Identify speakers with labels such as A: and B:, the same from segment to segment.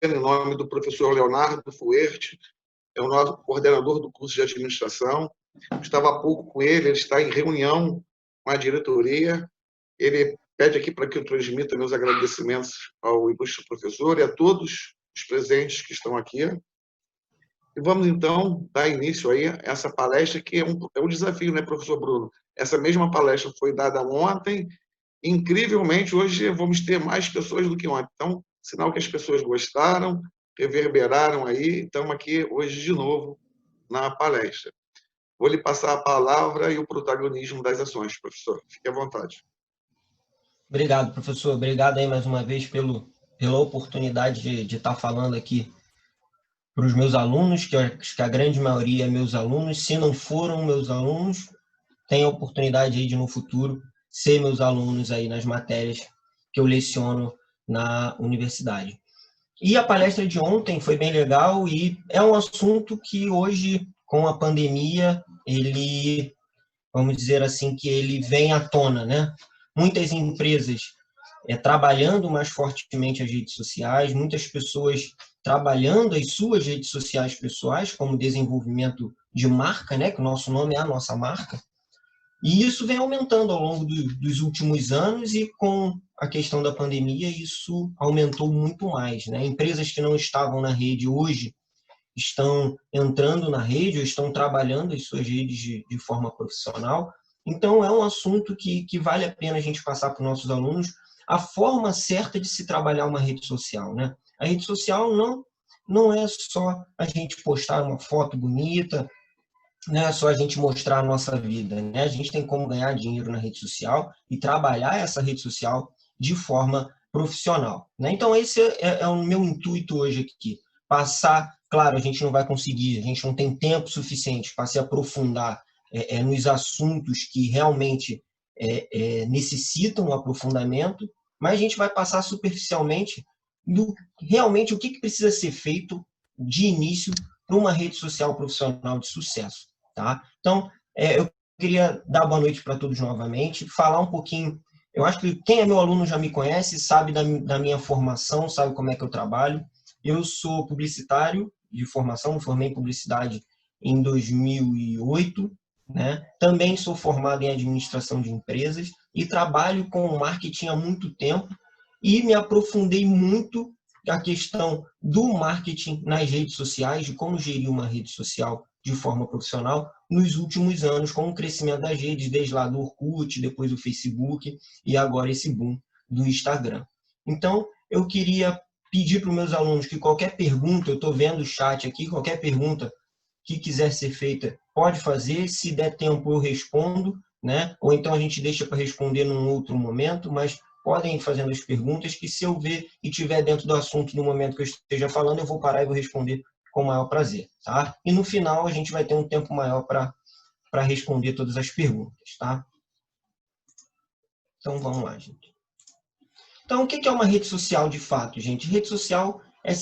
A: em nome do professor Leonardo Fuerte, é o nosso coordenador do curso de administração. Estava há pouco com ele está em reunião com a diretoria. Ele pede aqui para que eu transmita meus agradecimentos ao ilustre professor e a todos os presentes que estão aqui. E vamos, então, dar início aí a essa palestra, que é um desafio, né, professor Bruno? Essa mesma palestra foi dada ontem. Incrivelmente, hoje vamos ter mais pessoas do que ontem. Então, sinal que as pessoas gostaram, reverberaram aí. Estamos aqui hoje de novo na palestra. Vou lhe passar a palavra e o protagonismo das ações, professor. Fique à vontade.
B: Obrigado, professor. Obrigado aí mais uma vez pela oportunidade de estar falando aqui para os meus alunos, que a grande maioria é meus alunos. Se não foram meus alunos, tem a oportunidade aí de, no futuro, ser meus alunos aí nas matérias que eu leciono na universidade. E a palestra de ontem foi bem legal e é um assunto que hoje, com a pandemia, ele, vamos dizer assim, que ele vem à tona, né? Muitas empresas trabalhando mais fortemente as redes sociais, muitas pessoas trabalhando as suas redes sociais pessoais, como desenvolvimento de marca, né? Que o nosso nome é a nossa marca. E isso vem aumentando ao longo dos últimos anos e com a questão da pandemia isso aumentou muito mais, né? Empresas que não estavam na rede hoje estão entrando na rede ou estão trabalhando as suas redes de forma profissional. Então, é um assunto que vale a pena a gente passar para os nossos alunos a forma certa de se trabalhar uma rede social, né? A rede social não é só a gente postar uma foto bonita, não é só a gente mostrar a nossa vida, né? A gente tem como ganhar dinheiro na rede social e trabalhar essa rede social de forma profissional, né? Então, esse é o meu intuito hoje aqui. Passar, claro, a gente não vai conseguir, a gente não tem tempo suficiente para se aprofundar nos assuntos que realmente necessitam um aprofundamento, mas a gente vai passar superficialmente realmente o que precisa ser feito de início para uma rede social profissional de sucesso. Tá? Então, eu queria dar boa noite para todos novamente, falar um pouquinho. Eu acho que quem é meu aluno já me conhece, sabe da minha formação, sabe como é que eu trabalho. Eu sou publicitário de formação, me formei em publicidade em 2008, né? Também sou formado em administração de empresas e trabalho com marketing há muito tempo e me aprofundei muito na questão do marketing nas redes sociais, de como gerir uma rede social de forma profissional nos últimos anos, com o crescimento das redes, desde lá do Orkut, depois do Facebook e agora esse boom do Instagram. Então, eu queria pedir para os meus alunos que qualquer pergunta, eu estou vendo o chat aqui, qualquer pergunta que quiser ser feita, pode fazer, se der tempo eu respondo, né? Ou então a gente deixa para responder num outro momento, mas podem ir fazendo as perguntas, que se eu ver e estiver dentro do assunto no momento que eu esteja falando, eu vou parar e vou responder com o maior prazer, tá? E no final a gente vai ter um tempo maior para responder todas as perguntas, tá? Então vamos lá, gente. Então, o que é uma rede social de fato, gente? Rede social é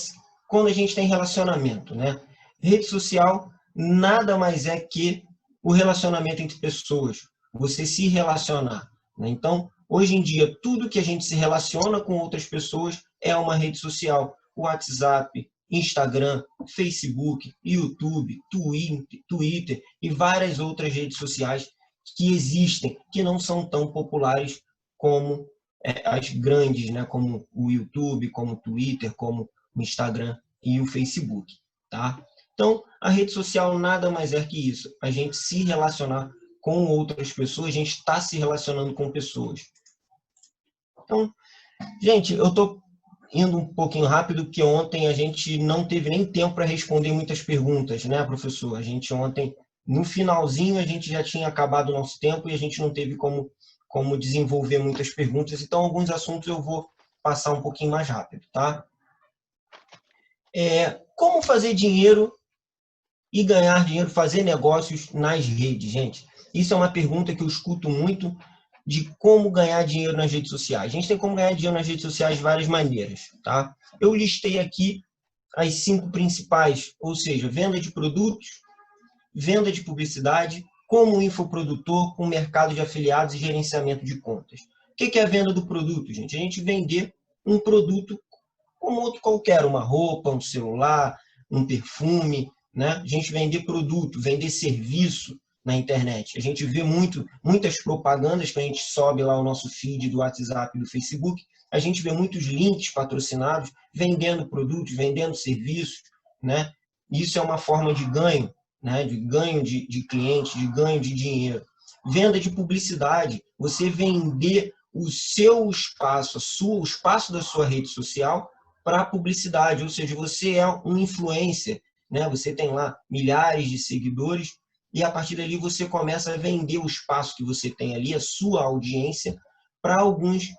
B: quando a gente tem relacionamento, né? Rede social nada mais é que o relacionamento entre pessoas, você se relacionar, né? Então, hoje em dia, tudo que a gente se relaciona com outras pessoas é uma rede social. WhatsApp, Instagram, Facebook, YouTube, Twitter e várias outras redes sociais que existem, que não são tão populares como as grandes, né, como o YouTube, como o Twitter, como o Instagram e o Facebook, tá? Então, a rede social nada mais é que isso, a gente se relacionar com outras pessoas, a gente está se relacionando com pessoas. Então, gente, eu estou indo um pouquinho rápido, porque ontem a gente não teve nem tempo para responder muitas perguntas, né, professor? A gente ontem, no finalzinho, a gente já tinha acabado o nosso tempo e a gente não teve como desenvolver muitas perguntas, então alguns assuntos eu vou passar um pouquinho mais rápido, tá? Como fazer dinheiro e ganhar dinheiro, fazer negócios nas redes, gente? Isso é uma pergunta que eu escuto muito, de como ganhar dinheiro nas redes sociais. A gente tem como ganhar dinheiro nas redes sociais de várias maneiras, tá? Eu listei aqui as 5 principais, ou seja, venda de produtos, venda de publicidade, como infoprodutor, com mercado de afiliados e gerenciamento de contas. O que é a venda do produto, gente? A gente vender um produto como outro qualquer, uma roupa, um celular, um perfume, né? A gente vender produto, vender serviço na internet. A gente vê muitas propagandas que a gente sobe lá o nosso feed do WhatsApp e do Facebook, a gente vê muitos links patrocinados vendendo produtos, vendendo serviços, né? Isso é uma forma de ganho, né? De ganho de clientes, de ganho de dinheiro. Venda de publicidade, você vender o seu espaço, o espaço da sua rede social para publicidade, ou seja, você é um influencer, né? Você tem lá milhares de seguidores e a partir dali você começa a vender o espaço que você tem ali, a sua audiência, para alguns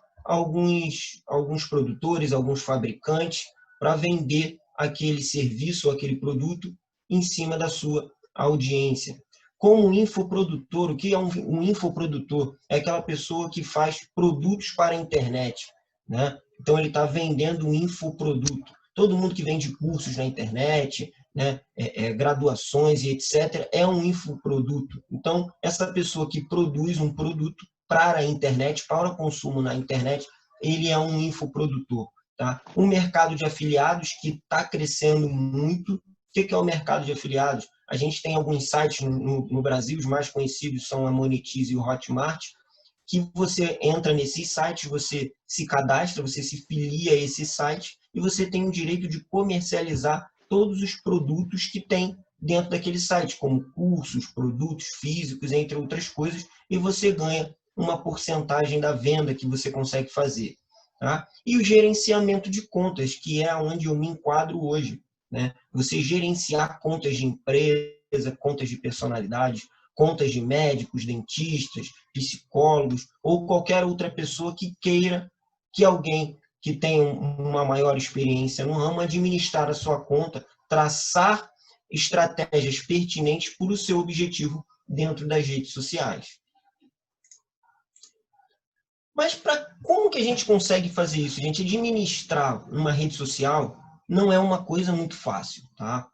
B: produtores, alguns fabricantes, para vender aquele serviço ou aquele produto em cima da sua audiência. Como infoprodutor, o que é um infoprodutor? É aquela pessoa que faz produtos para a internet, né? Então ele está vendendo um infoproduto. Todo mundo que vende cursos na internet, né, graduações e etc., é um infoproduto. Então, essa pessoa que produz um produto para a internet, para o consumo na internet, ele é um infoprodutor. Tá? O mercado de afiliados, que está crescendo muito. O que é o mercado de afiliados? A gente tem alguns sites no Brasil, os mais conhecidos são a Monetize e o Hotmart, que você entra nesses sites, você se cadastra, você se filia a esse site e você tem o direito de comercializar todos os produtos que tem dentro daquele site, como cursos, produtos físicos, entre outras coisas, e você ganha uma porcentagem da venda que você consegue fazer. Tá? E o gerenciamento de contas, que é onde eu me enquadro hoje, né? Você gerenciar contas de empresa, contas de personalidades, contas de médicos, dentistas, psicólogos ou qualquer outra pessoa que queira que alguém que tenha uma maior experiência no ramo administrar a sua conta, traçar estratégias pertinentes para o seu objetivo dentro das redes sociais. Mas como que a gente consegue fazer isso? A gente administrar uma rede social não é uma coisa muito fácil, tá?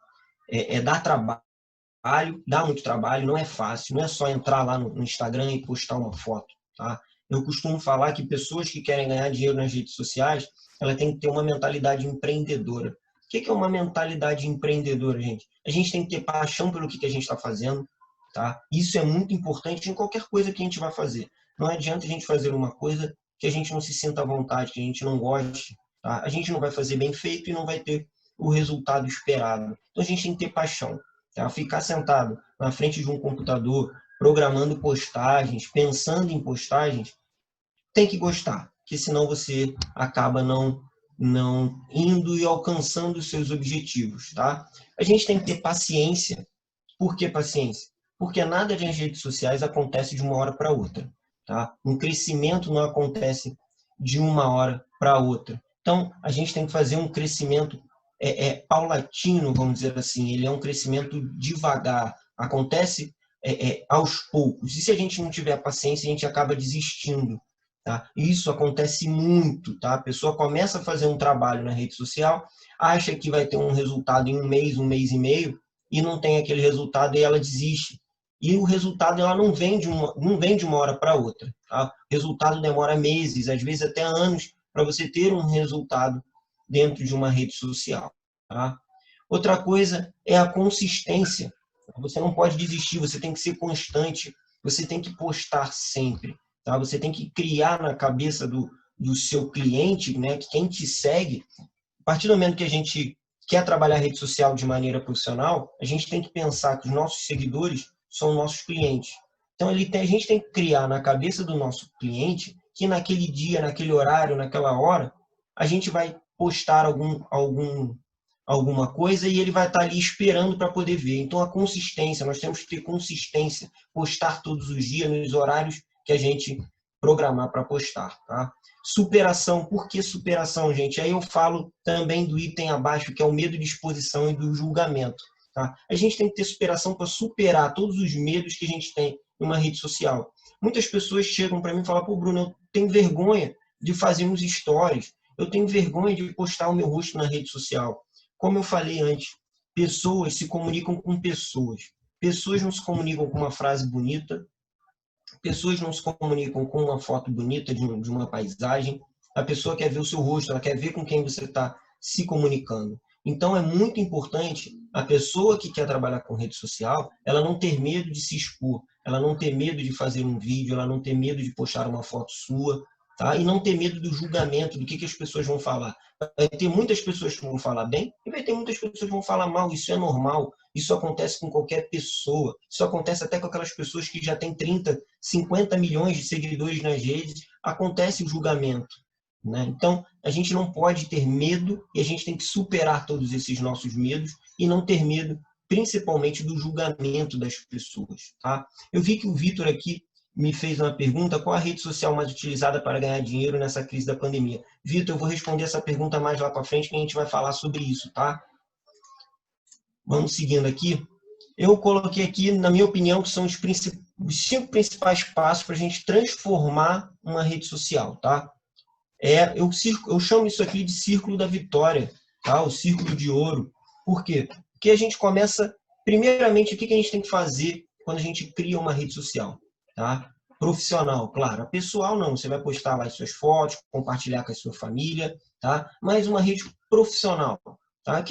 B: Dá trabalho, dá muito trabalho, não é fácil, não é só entrar lá no Instagram e postar uma foto, tá? Eu costumo falar que pessoas que querem ganhar dinheiro nas redes sociais, ela tem que ter uma mentalidade empreendedora. O que é uma mentalidade empreendedora, gente? A gente tem que ter paixão pelo que a gente está fazendo, tá? Isso é muito importante em qualquer coisa que a gente vai fazer. Não adianta a gente fazer uma coisa que a gente não se sinta à vontade, que a gente não goste, tá? A gente não vai fazer bem feito e não vai ter o resultado esperado. Então a gente tem que ter paixão. Tá? Ficar sentado na frente de um computador, programando postagens, pensando em postagens, tem que gostar, porque senão você acaba não indo e alcançando os seus objetivos. Tá? A gente tem que ter paciência. Por que paciência? Porque nada nas redes sociais acontece de uma hora para outra. Tá? Um crescimento não acontece de uma hora para outra. Então, a gente tem que fazer um crescimento paulatino, vamos dizer assim. Ele é um crescimento devagar. Acontece aos poucos. E se a gente não tiver paciência, a gente acaba desistindo. Tá? Isso acontece muito. Tá? A pessoa começa a fazer um trabalho na rede social, acha que vai ter um resultado em um mês e meio, e não tem aquele resultado e ela desiste. E o resultado ela não vem de uma hora para outra. Tá? O resultado demora meses, às vezes até anos, para você ter um resultado dentro de uma rede social. Tá? Outra coisa é a consistência. Você não pode desistir, você tem que ser constante, você tem que postar sempre. Tá? Você tem que criar na cabeça do seu cliente, né, quem te segue, a partir do momento que a gente quer trabalhar a rede social de maneira profissional, a gente tem que pensar que os nossos seguidores são nossos clientes. Então, a gente tem que criar na cabeça do nosso cliente que naquele dia, naquele horário, naquela hora, a gente vai postar alguma coisa e ele vai estar ali esperando para poder ver. Então, a consistência, nós temos que ter consistência, postar todos os dias nos horários que a gente programar para postar. Tá? Superação. Por que superação, gente? Aí eu falo também do item abaixo, que é o medo de exposição e do julgamento. Tá? A gente tem que ter superação para superar todos os medos que a gente tem em uma rede social. Muitas pessoas chegam para mim e falam: pô, Bruno, eu tenho vergonha de fazer uns stories, eu tenho vergonha de postar o meu rosto na rede social. Como eu falei antes, pessoas se comunicam com pessoas. Pessoas não se comunicam com uma frase bonita, pessoas não se comunicam com uma foto bonita de uma paisagem. A pessoa quer ver o seu rosto, ela quer ver com quem você está se comunicando. Então, é muito importante a pessoa que quer trabalhar com rede social, ela não ter medo de se expor, ela não ter medo de fazer um vídeo, ela não ter medo de postar uma foto sua, tá? E não ter medo do julgamento, do que as pessoas vão falar. Vai ter muitas pessoas que vão falar bem e vai ter muitas pessoas que vão falar mal. Isso é normal, isso acontece com qualquer pessoa, isso acontece até com aquelas pessoas que já têm 30, 50 milhões de seguidores nas redes, acontece o julgamento. Né? Então, a gente não pode ter medo e a gente tem que superar todos esses nossos medos e não ter medo, principalmente, do julgamento das pessoas. Tá? Eu vi que o Vitor aqui me fez uma pergunta: qual a rede social mais utilizada para ganhar dinheiro nessa crise da pandemia? Vitor, eu vou responder essa pergunta mais lá para frente, que a gente vai falar sobre isso. Tá? Vamos seguindo aqui. Eu coloquei aqui, na minha opinião, que são os 5 principais passos para a gente transformar uma rede social. Tá? Eu chamo isso aqui de círculo da vitória, tá? O círculo de ouro. Por quê? Porque a gente começa, primeiramente, o que a gente tem que fazer quando a gente cria uma rede social? Tá? Profissional, claro. A pessoal não, você vai postar lá as suas fotos, compartilhar com a sua família, tá? Mas uma rede profissional. Tá?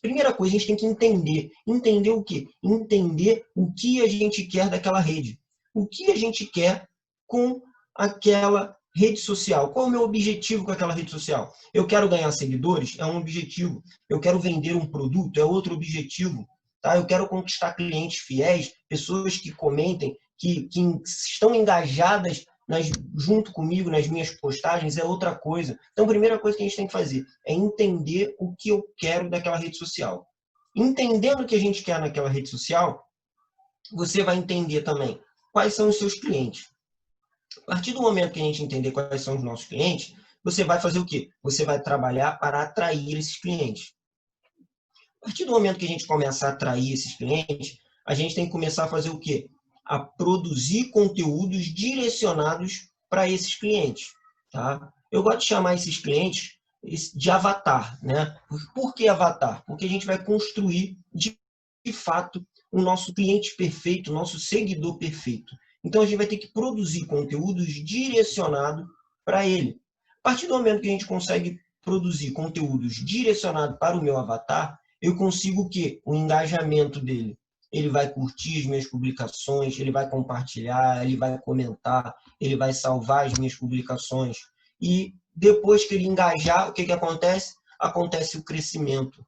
B: Primeira coisa, a gente tem que entender. Entender o quê? Entender o que a gente quer daquela rede. O que a gente quer com aquela rede social. Qual é o meu objetivo com aquela rede social? Eu quero ganhar seguidores? É um objetivo. Eu quero vender um produto? É outro objetivo. Tá? Eu quero conquistar clientes fiéis, pessoas que comentem, que estão engajadas junto comigo nas minhas postagens, é outra coisa. Então, a primeira coisa que a gente tem que fazer é entender o que eu quero daquela rede social. Entendendo o que a gente quer naquela rede social, você vai entender também quais são os seus clientes. A partir do momento que a gente entender quais são os nossos clientes, você vai fazer o quê? Você vai trabalhar para atrair esses clientes. A partir do momento que a gente começar a atrair esses clientes, a gente tem que começar a fazer o quê? A produzir conteúdos direcionados para esses clientes. Tá? Eu gosto de chamar esses clientes de avatar. Né? Por que avatar? Porque a gente vai construir, de fato, o nosso cliente perfeito, o nosso seguidor perfeito. Então, a gente vai ter que produzir conteúdos direcionados para ele. A partir do momento que a gente consegue produzir conteúdos direcionados para o meu avatar, eu consigo o quê? O engajamento dele. Ele vai curtir as minhas publicações, ele vai compartilhar, ele vai comentar, ele vai salvar as minhas publicações. E depois que ele engajar, o que acontece? Acontece o crescimento.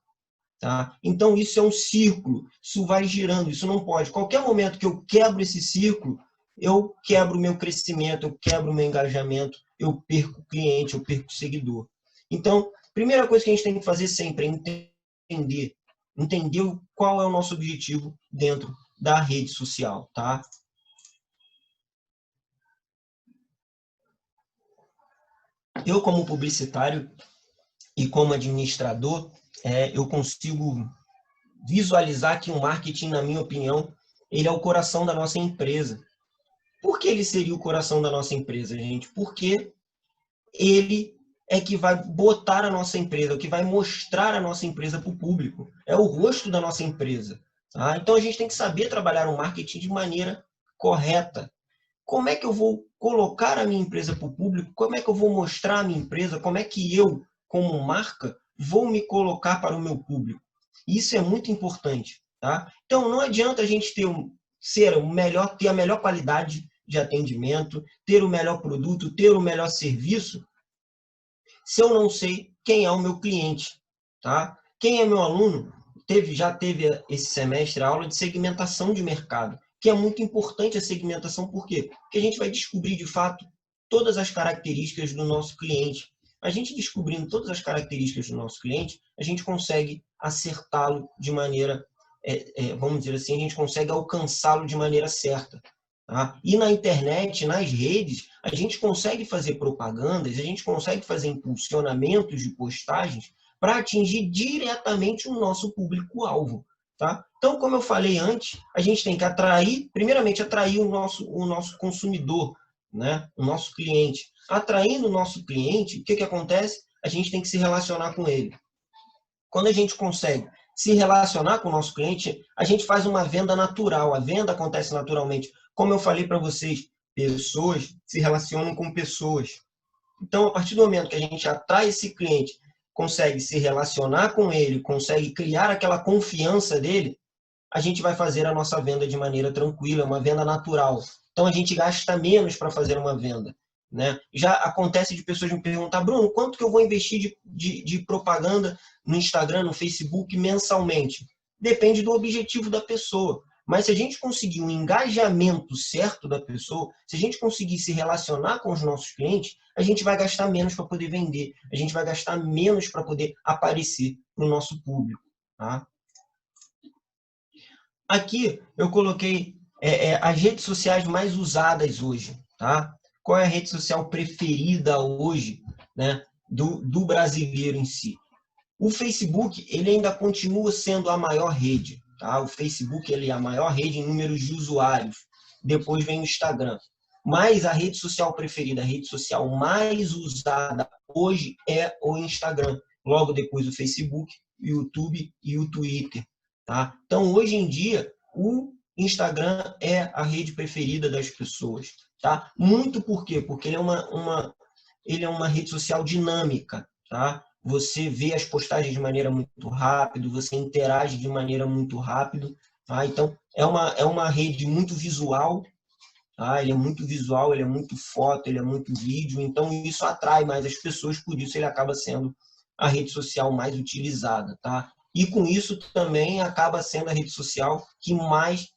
B: Tá? Então, isso é um círculo, isso vai girando, isso não pode. Qualquer momento que eu quebro esse círculo, eu quebro o meu crescimento, eu quebro o meu engajamento, eu perco o cliente, eu perco o seguidor. Então, a primeira coisa que a gente tem que fazer sempre é entender qual é o nosso objetivo dentro da rede social. Tá? Eu, como publicitário e como administrador, eu consigo visualizar que o marketing, na minha opinião, ele é o coração da nossa empresa. Por que ele seria o coração da nossa empresa, gente? Porque ele é que vai botar a nossa empresa, que vai mostrar a nossa empresa para o público. É o rosto da nossa empresa. Tá? Então, a gente tem que saber trabalhar o marketing de maneira correta. Como é que eu vou colocar a minha empresa para o público? Como é que eu vou mostrar a minha empresa? Como é que eu, como marca, vou me colocar para o meu público? Isso é muito importante. Tá? Então, não adianta a gente ter a melhor qualidade de atendimento, ter o melhor produto, ter o melhor serviço, se eu não sei quem é o meu cliente. Tá? Quem é meu aluno já teve esse semestre a aula de segmentação de mercado, que é muito importante a segmentação. Por quê? Porque a gente vai descobrir, de fato, todas as características do nosso cliente. A gente descobrindo todas as características do nosso cliente, a gente consegue acertá-lo de maneira, vamos dizer assim, a gente consegue alcançá-lo de maneira certa. Tá? E na internet, nas redes, a gente consegue fazer propagandas, a gente consegue fazer impulsionamentos de postagens para atingir diretamente o nosso público-alvo. Tá? Então, como eu falei antes, a gente tem que primeiramente atrair o nosso consumidor, né? O nosso cliente. Atraindo o nosso cliente, o que acontece? A gente tem que se relacionar com ele. Quando a gente consegue se relacionar com o nosso cliente, a gente faz uma venda natural. A venda acontece naturalmente. Como eu falei para vocês, pessoas se relacionam com pessoas. Então, a partir do momento que a gente atrai esse cliente, consegue se relacionar com ele, consegue criar aquela confiança dele, a gente vai fazer a nossa venda de maneira tranquila, uma venda natural. Então, a gente gasta menos para fazer uma venda, né? Já acontece de pessoas me perguntar, Bruno, quanto que eu vou investir de propaganda no Instagram, no Facebook, mensalmente? Depende do objetivo da pessoa. Mas se a gente conseguir um engajamento certo da pessoa, se a gente conseguir se relacionar com os nossos clientes, a gente vai gastar menos para poder vender, a gente vai gastar menos para poder aparecer para o nosso público, tá? Aqui eu coloquei as redes sociais mais usadas hoje, tá? Qual é a rede social preferida hoje, né, do brasileiro em si? O Facebook, ele ainda continua sendo a maior rede, tá? O Facebook, ele é a maior rede em números de usuários. Depois vem o Instagram. Mas a rede social preferida, a rede social mais usada hoje é o Instagram. Logo depois o Facebook, o YouTube e o Twitter, tá? Então, hoje em dia, o Instagram é a rede preferida das pessoas, tá? Muito por quê? Porque ele é uma rede social dinâmica, tá? Você vê as postagens de maneira muito rápida, você interage de maneira muito rápida, tá? Então, é uma rede muito visual, tá? Ele é muito visual, ele é muito foto, ele é muito vídeo, então isso atrai mais as pessoas, por isso ele acaba sendo a rede social mais utilizada, tá? E com isso também acaba sendo a rede social que mais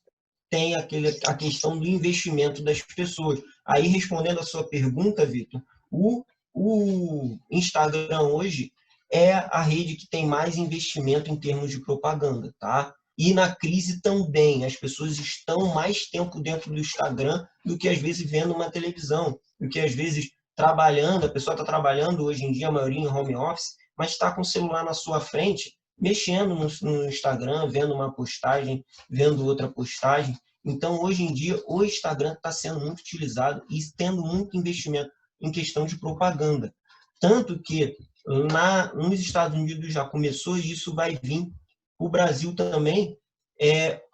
B: tem a questão do investimento das pessoas. Aí, respondendo a sua pergunta, Vitor, o Instagram hoje é a rede que tem mais investimento em termos de propaganda, tá? E na crise também, as pessoas estão mais tempo dentro do Instagram do que às vezes vendo uma televisão, do que às vezes trabalhando, a pessoa está trabalhando hoje em dia, a maioria em home office, mas está com o celular na sua frente, mexendo no Instagram, vendo uma postagem, vendo outra postagem. Então, hoje em dia, o Instagram está sendo muito utilizado e tendo muito investimento em questão de propaganda. Tanto que nos Estados Unidos já começou e isso vai vir. O Brasil também,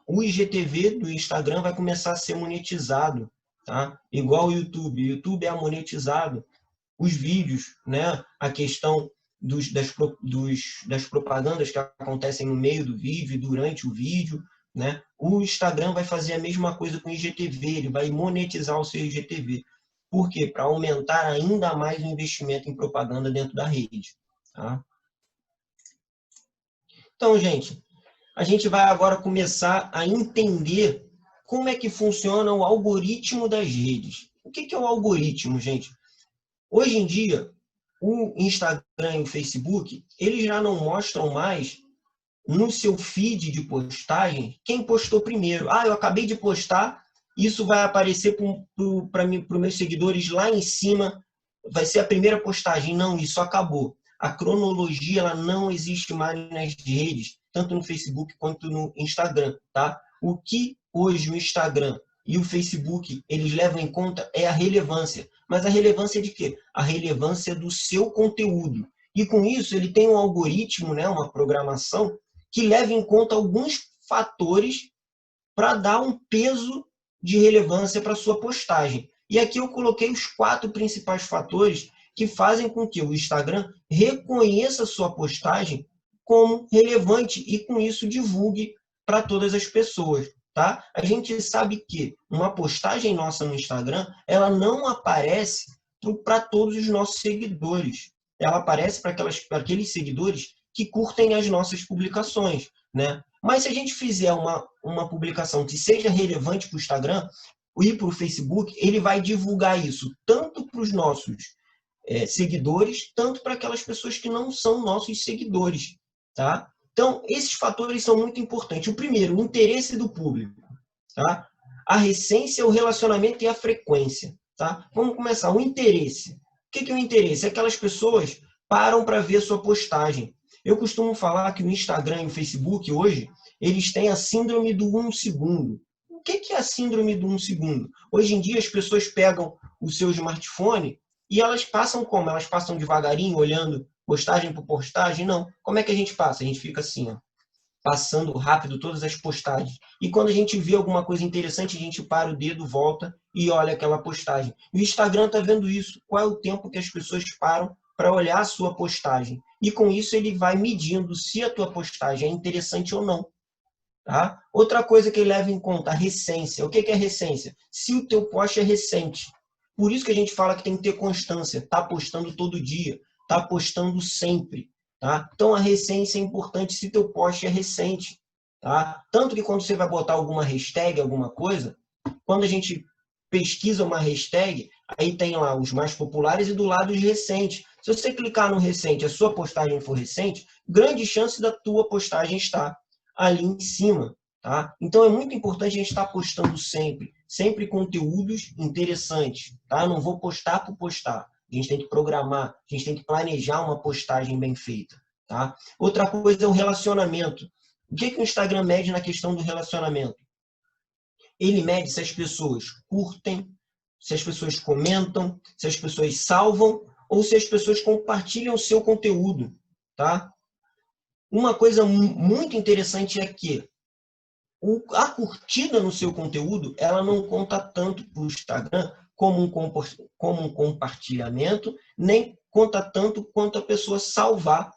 B: o IGTV do Instagram vai começar a ser monetizado, tá? Igual o YouTube. O YouTube é monetizado. Os vídeos, né? A questão das propagandas que acontecem no meio do vídeo e durante o vídeo, né? O Instagram vai fazer a mesma coisa com o IGTV, ele vai monetizar o seu IGTV. Por quê? Para aumentar ainda mais o investimento em propaganda dentro da rede, tá? Então, gente, a gente vai agora começar a entender como é que funciona o algoritmo das redes. O que é o algoritmo, gente? Hoje em dia, o Instagram e o Facebook, eles já não mostram mais no seu feed de postagem quem postou primeiro. Ah, eu acabei de postar, isso vai aparecer para os meus seguidores lá em cima, vai ser a primeira postagem. Não, isso acabou. A cronologia ela não existe mais nas redes, tanto no Facebook quanto no Instagram, tá? O que hoje o Instagram e o Facebook eles levam em conta é a relevância. Mas a relevância de quê? A relevância do seu conteúdo. E com isso ele tem um algoritmo, né, uma programação que leva em conta alguns fatores para dar um peso de relevância para a sua postagem. E aqui eu coloquei os 4 principais fatores que fazem com que o Instagram reconheça a sua postagem como relevante e, com isso, divulgue para todas as pessoas. Tá? A gente sabe que uma postagem nossa no Instagram, ela não aparece para todos os nossos seguidores. Ela aparece para aqueles seguidores que curtem as nossas publicações, né? Mas se a gente fizer uma publicação que seja relevante para o Instagram e para o Facebook, ele vai divulgar isso tanto para os nossos seguidores, tanto para aquelas pessoas que não são nossos seguidores, tá? Então, esses fatores são muito importantes. O primeiro, o interesse do público, tá? A recência, o relacionamento e a frequência, tá? Vamos começar. O interesse. O que é o interesse? Aquelas pessoas param para ver a sua postagem. Eu costumo falar que o Instagram e o Facebook hoje, eles têm a síndrome do 1 segundo. O que é a síndrome do 1 segundo? Hoje em dia as pessoas pegam o seu smartphone e elas passam como? Elas passam devagarinho, olhando postagem por postagem? Não. Como é que a gente passa? A gente fica assim, ó, passando rápido todas as postagens. E quando a gente vê alguma coisa interessante, a gente para o dedo, volta e olha aquela postagem. E o Instagram está vendo isso. Qual é o tempo que as pessoas param para olhar a sua postagem? e com isso ele vai medindo se a tua postagem é interessante ou não. Tá? Outra coisa que ele leva em conta, a recência. O que é recência? Se o teu post é recente. Por isso que a gente fala que tem que ter constância. Tá postando todo dia, tá postando sempre. Tá? Então a recência é importante se teu post é recente. Tá? Tanto que quando você vai botar alguma hashtag, alguma coisa, quando a gente pesquisa uma hashtag, aí tem lá os mais populares e do lado os recentes. Se você clicar no recente, a sua postagem for recente, grande chance da tua postagem estar ali em cima. Tá? Então é muito importante a gente estar postando sempre conteúdos interessantes. Tá? Não vou postar por postar. A gente tem que programar, a gente tem que planejar uma postagem bem feita. Tá? Outra coisa é o relacionamento. O que o Instagram mede na questão do relacionamento? Ele mede se as pessoas curtem, se as pessoas comentam, se as pessoas salvam ou se as pessoas compartilham o seu conteúdo. Tá? Uma coisa muito interessante é que a curtida no seu conteúdo, ela não conta tanto para o Instagram como um compartilhamento, nem conta tanto quanto a pessoa salvar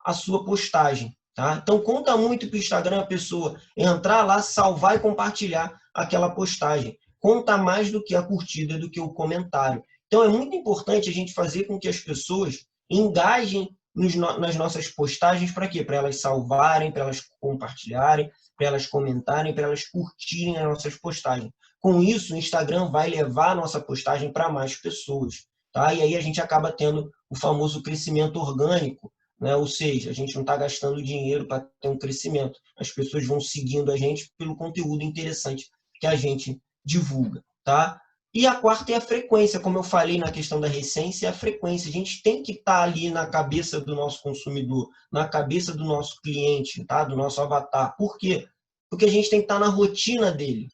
B: a sua postagem. Tá? Então, conta muito para o Instagram a pessoa entrar lá, salvar e compartilhar aquela postagem. Conta mais do que a curtida, do que o comentário. Então, é muito importante a gente fazer com que as pessoas engajem nas nossas postagens. Para quê? Para elas salvarem, para elas compartilharem, para elas comentarem, para elas curtirem as nossas postagens. Com isso, o Instagram vai levar a nossa postagem para mais pessoas. Tá? E aí a gente acaba tendo o famoso crescimento orgânico, né? Ou seja, a gente não está gastando dinheiro para ter um crescimento. As pessoas vão seguindo a gente pelo conteúdo interessante que a gente divulga. Tá? E a quarta é a frequência, como eu falei na questão da recência, é a frequência. A gente tem que estar ali na cabeça do nosso consumidor, na cabeça do nosso cliente, tá? Do nosso avatar. Por quê? Porque a gente tem que estar na rotina dele.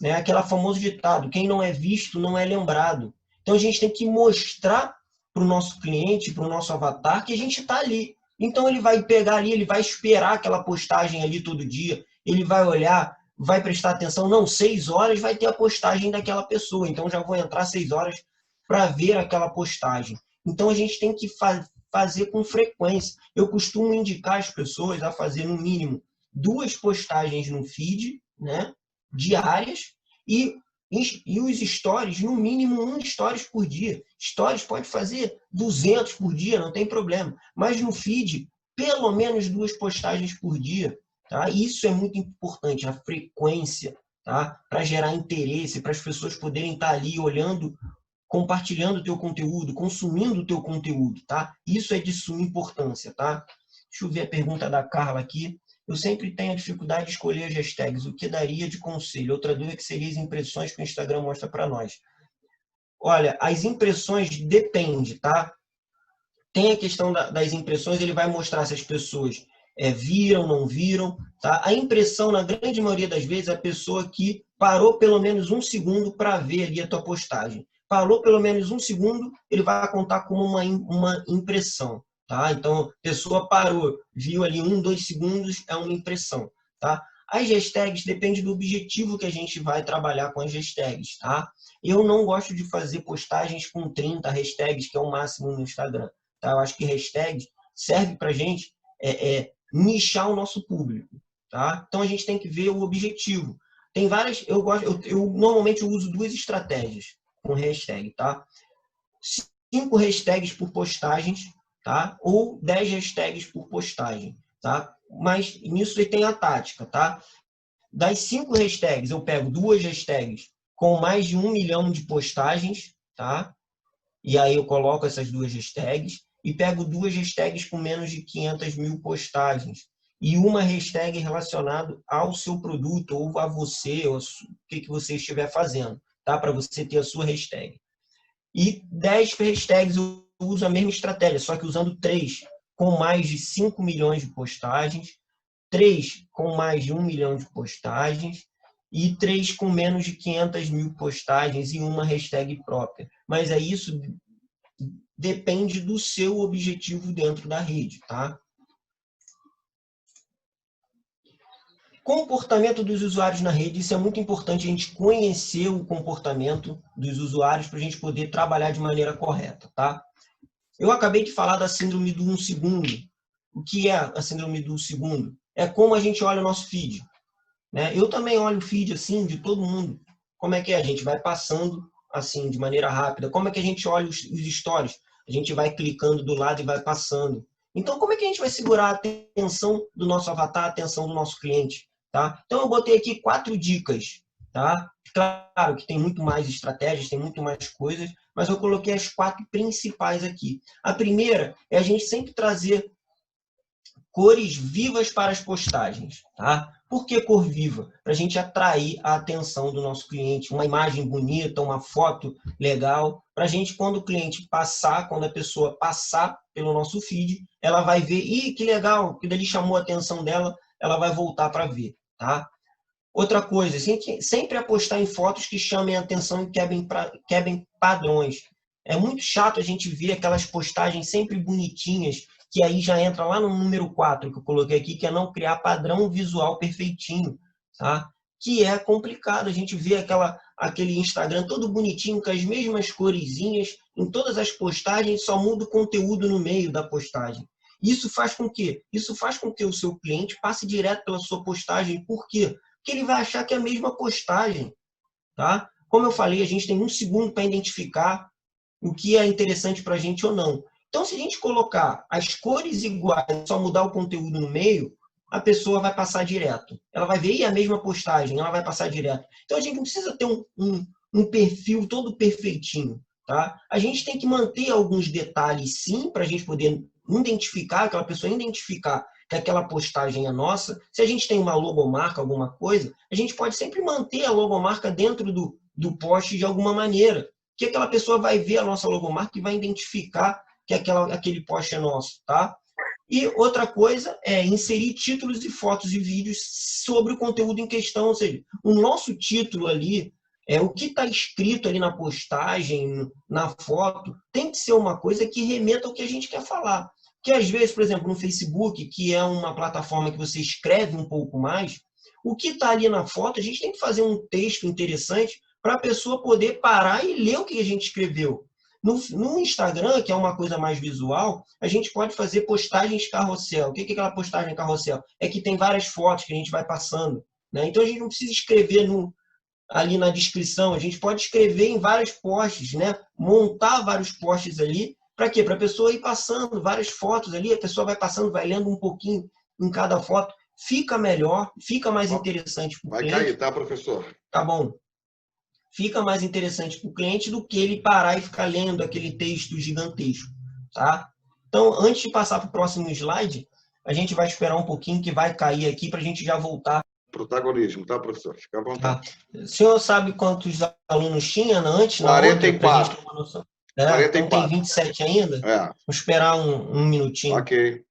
B: Né? Aquele famoso ditado, quem não é visto não é lembrado. Então a gente tem que mostrar para o nosso cliente, para o nosso avatar, que a gente está ali. Então ele vai pegar ali, ele vai esperar aquela postagem ali todo dia, ele vai olhar, vai prestar atenção, não, 6 horas vai ter a postagem daquela pessoa, então já vou entrar 6 horas para ver aquela postagem. Então a gente tem que fazer com frequência. Eu costumo indicar as pessoas a fazer no mínimo 2 postagens no feed, né, diárias, e os stories, no mínimo 1 stories por dia. Stories pode fazer 200 por dia, não tem problema. Mas no feed, pelo menos 2 postagens por dia. Tá? Isso é muito importante, a frequência, tá? Para gerar interesse, para as pessoas poderem estar ali olhando, compartilhando o teu conteúdo, consumindo o teu conteúdo. Tá? Isso é de suma importância. Tá? Deixa eu ver a pergunta da Carla aqui. Eu sempre tenho a dificuldade de escolher as hashtags. O que daria de conselho? Outra dúvida que seria as impressões que o Instagram mostra para nós. Olha, as impressões depende, tá? Tem a questão das impressões, ele vai mostrar se as pessoas viram, não viram, tá? A impressão, na grande maioria das vezes, é a pessoa que parou pelo menos 1 segundo para ver ali a tua postagem. Parou pelo menos 1 segundo, ele vai contar como uma impressão. Tá? Então, a pessoa parou, viu ali 1, 2 segundos, é uma impressão. Tá? As hashtags depende do objetivo que a gente vai trabalhar com as hashtags. Tá? Eu não gosto de fazer postagens com 30 hashtags, que é o máximo no Instagram. Tá? Eu acho que hashtags serve para a gente nichar o nosso público. Tá? Então, a gente tem que ver o objetivo. Tem várias, eu normalmente uso 2 estratégias com hashtag. Tá? 5 hashtags por postagens, tá? Ou 10 hashtags por postagem, tá? Mas nisso tem a tática, tá? Das 5 hashtags, eu pego 2 hashtags com mais de 1 milhão de postagens, tá? E aí eu coloco essas 2 hashtags e pego 2 hashtags com menos de 500 mil postagens e uma hashtag relacionada ao seu produto ou a você, ou o que você estiver fazendo, tá? Para você ter a sua hashtag. E 10 hashtags eu uso a mesma estratégia, só que usando 3 com mais de 5 milhões de postagens, 3 com mais de 1 milhão de postagens e 3 com menos de 500 mil postagens e uma hashtag própria. Mas isso depende do seu objetivo dentro da rede, tá? Comportamento dos usuários na rede, isso é muito importante a gente conhecer o comportamento dos usuários para a gente poder trabalhar de maneira correta, tá? Eu acabei de falar da síndrome do 1 segundo. O que é a síndrome do 1 segundo? É como a gente olha o nosso feed, né? Eu também olho o feed assim de todo mundo. Como é que é? A gente vai passando assim de maneira rápida. Como é que a gente olha os stories? A gente vai clicando do lado e vai passando. Então, como é que a gente vai segurar a atenção do nosso avatar, a atenção do nosso cliente? Tá? Então, eu botei aqui 4 dicas. Tá? Claro que tem muito mais estratégias, tem muito mais coisas, mas eu coloquei as 4 principais aqui. A primeira é a gente sempre trazer cores vivas para as postagens. Tá? Por que cor viva? Para a gente atrair a atenção do nosso cliente, uma imagem bonita, uma foto legal, para a gente, quando o cliente passar, quando a pessoa passar pelo nosso feed, ela vai ver, ih, que legal, que dali chamou a atenção dela, ela vai voltar para ver. Tá? Outra coisa, sempre apostar em fotos que chamem a atenção e quebrem padrões. É muito chato a gente ver aquelas postagens sempre bonitinhas, que aí já entra lá no número 4 que eu coloquei aqui, que é não criar padrão visual perfeitinho, tá? Que é complicado, a gente vê aquele Instagram todo bonitinho, com as mesmas coresinhas, em todas as postagens, só muda o conteúdo no meio da postagem. Isso faz com que? Isso faz com que o seu cliente passe direto pela sua postagem. Por quê? Que ele vai achar que é a mesma postagem, tá? Como eu falei, a gente tem 1 segundo para identificar o que é interessante para a gente ou não. Então, se a gente colocar as cores iguais, só mudar o conteúdo no meio, a pessoa vai passar direto. Ela vai ver a mesma postagem, ela vai passar direto. Então, a gente não precisa ter um perfil todo perfeitinho, tá? A gente tem que manter alguns detalhes, sim, para a gente poder identificar, aquela pessoa identificar que aquela postagem é nossa. Se a gente tem uma logomarca, alguma coisa, a gente pode sempre manter a logomarca dentro do post de alguma maneira, que aquela pessoa vai ver a nossa logomarca e vai identificar que aquele post é nosso, tá? E outra coisa é inserir títulos e fotos e vídeos sobre o conteúdo em questão, ou seja, o nosso título ali, o que está escrito ali na postagem, na foto, tem que ser uma coisa que remeta ao que a gente quer falar. Porque às vezes, por exemplo, no Facebook, que é uma plataforma que você escreve um pouco mais, o que está ali na foto, a gente tem que fazer um texto interessante para a pessoa poder parar e ler o que a gente escreveu. No Instagram, que é uma coisa mais visual, a gente pode fazer postagens carrossel. O que é aquela postagem carrossel? É que tem várias fotos que a gente vai passando, né? Então a gente não precisa escrever ali na descrição, a gente pode escrever em vários posts, né? Montar vários posts ali. Para quê? Para a pessoa ir passando várias fotos ali, a pessoa vai passando, vai lendo um pouquinho em cada foto. Fica melhor, fica mais interessante para o
A: Vai
B: cliente.
A: cair, tá, professor?
B: Tá bom. Fica mais interessante para o cliente do que ele parar e ficar lendo aquele texto gigantesco, tá? Então, antes de passar para o próximo slide, a gente vai esperar um pouquinho que vai cair aqui para a gente já voltar.
A: Protagonismo, tá, professor? Fica à
B: Tá?
A: vontade.
B: O senhor sabe quantos alunos tinha antes, na outra, para a gente ter
A: 44.
B: uma noção? Então tem
A: 44.
B: 27 ainda?
A: É,
B: Vamos esperar um minutinho.
A: ok.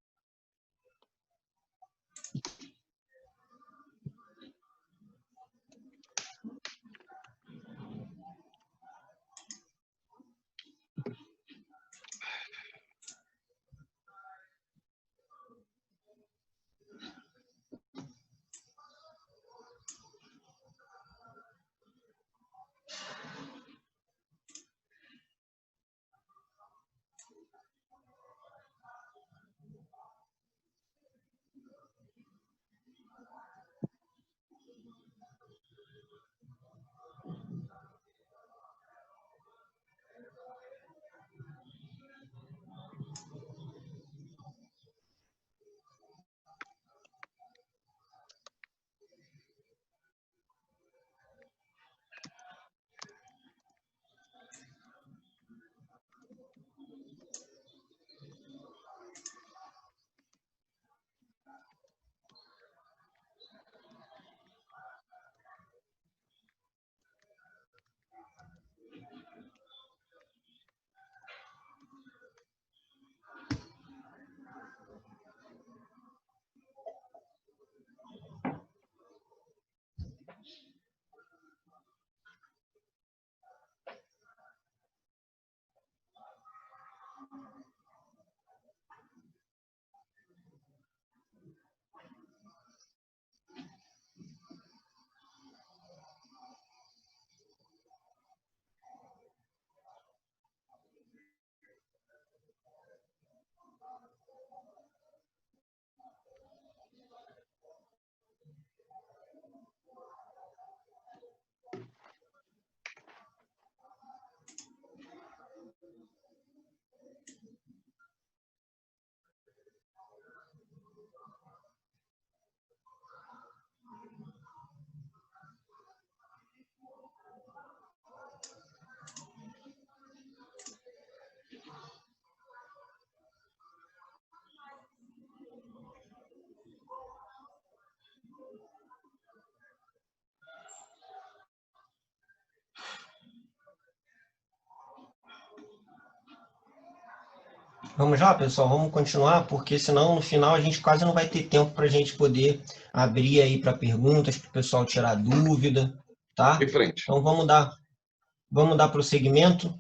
B: Vamos lá, pessoal, vamos continuar, porque senão no final a gente quase não vai ter tempo para a gente poder abrir aí para perguntas, para o pessoal tirar dúvida, tá?
A: Em frente.
B: Então vamos dar prosseguimento,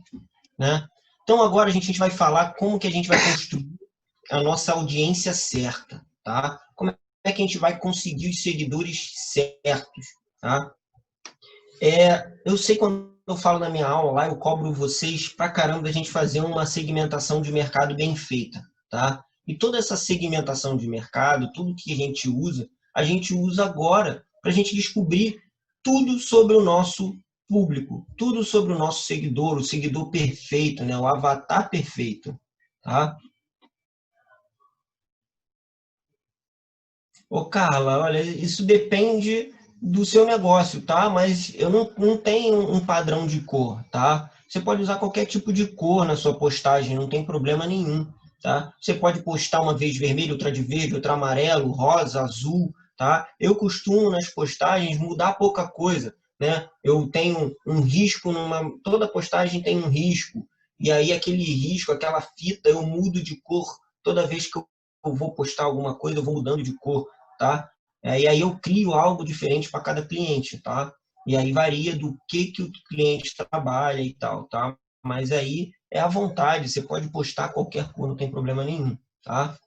B: né? Então agora a gente vai falar como que a gente vai construir a nossa audiência certa, tá? Como é que a gente vai conseguir os seguidores certos, tá? Eu sei quando eu falo na minha aula lá, eu cobro vocês pra caramba da gente fazer uma segmentação de mercado bem feita, tá? E toda essa segmentação de mercado, tudo que a gente usa agora para a gente descobrir tudo sobre o nosso público, tudo sobre o nosso seguidor, o seguidor perfeito, né? O avatar perfeito, tá? Ô, Carla, olha, isso depende do seu negócio, tá? Mas eu não tenho um padrão de cor, tá? Você pode usar qualquer tipo de cor na sua postagem, não tem problema nenhum, tá? Você pode postar uma vez vermelho, outra de verde, outra amarelo, rosa, azul, tá? Eu costumo nas postagens mudar pouca coisa, né? Eu tenho um risco toda postagem tem um risco, e aí aquele risco, aquela fita, eu mudo de cor toda vez que eu vou postar alguma coisa, eu vou mudando de cor, tá? E aí eu crio algo diferente para cada cliente, tá? E aí varia do que o cliente trabalha e tal, tá? Mas aí é à vontade, você pode postar qualquer cor, não tem problema nenhum, tá?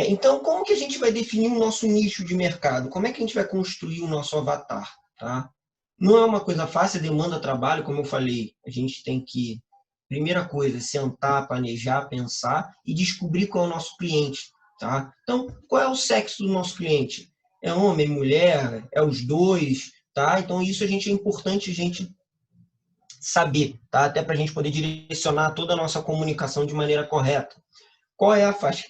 B: Então, como que a gente vai definir o nosso nicho de mercado? Como é que a gente vai construir o nosso avatar, tá? Não é uma coisa fácil, demanda trabalho, como eu falei. A gente tem que, primeira coisa, sentar, planejar, pensar e descobrir qual é o nosso cliente, tá? Então, qual é o sexo do nosso cliente? É homem, mulher? É os dois? Tá? Então, isso é importante a gente saber, tá? Até para a gente poder direcionar toda a nossa comunicação de maneira correta. Qual é a faixa?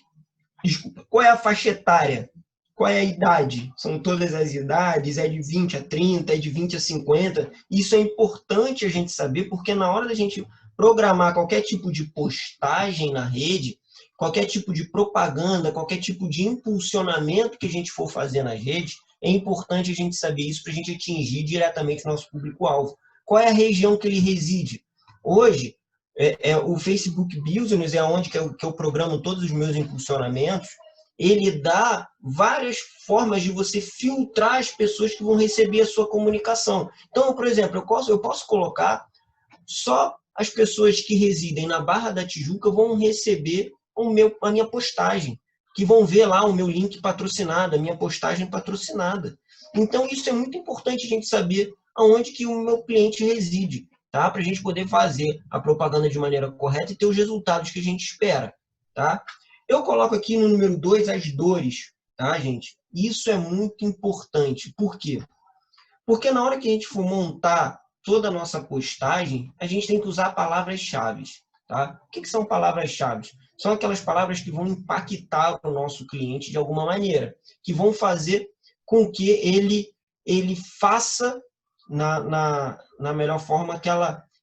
B: Desculpa, qual é a faixa etária? Qual é a idade? São todas as idades? É de 20 a 30? É de 20 a 50? Isso é importante a gente saber, porque na hora da gente programar qualquer tipo de postagem na rede, qualquer tipo de propaganda, qualquer tipo de impulsionamento que a gente for fazer nas redes, é importante a gente saber isso para a gente atingir diretamente o nosso público-alvo. Qual é a região que ele reside? Hoje, o Facebook Business é onde que eu programo todos os meus impulsionamentos. Ele dá várias formas de você filtrar as pessoas que vão receber a sua comunicação. Então, por exemplo, eu posso colocar só as pessoas que residem na Barra da Tijuca vão receber a minha postagem, que vão ver lá o meu link patrocinado, a minha postagem patrocinada. Então, isso é muito importante a gente saber aonde que o meu cliente reside, tá? Para a gente poder fazer a propaganda de maneira correta e ter os resultados que a gente espera, tá? Eu coloco aqui no número 2 as dores, tá, gente? Isso é muito importante. Por quê? Porque na hora que a gente for montar toda a nossa postagem, a gente tem que usar palavras-chave, tá? O que são palavras-chave? São aquelas palavras que vão impactar o nosso cliente de alguma maneira, que vão fazer com que ele faça na melhor forma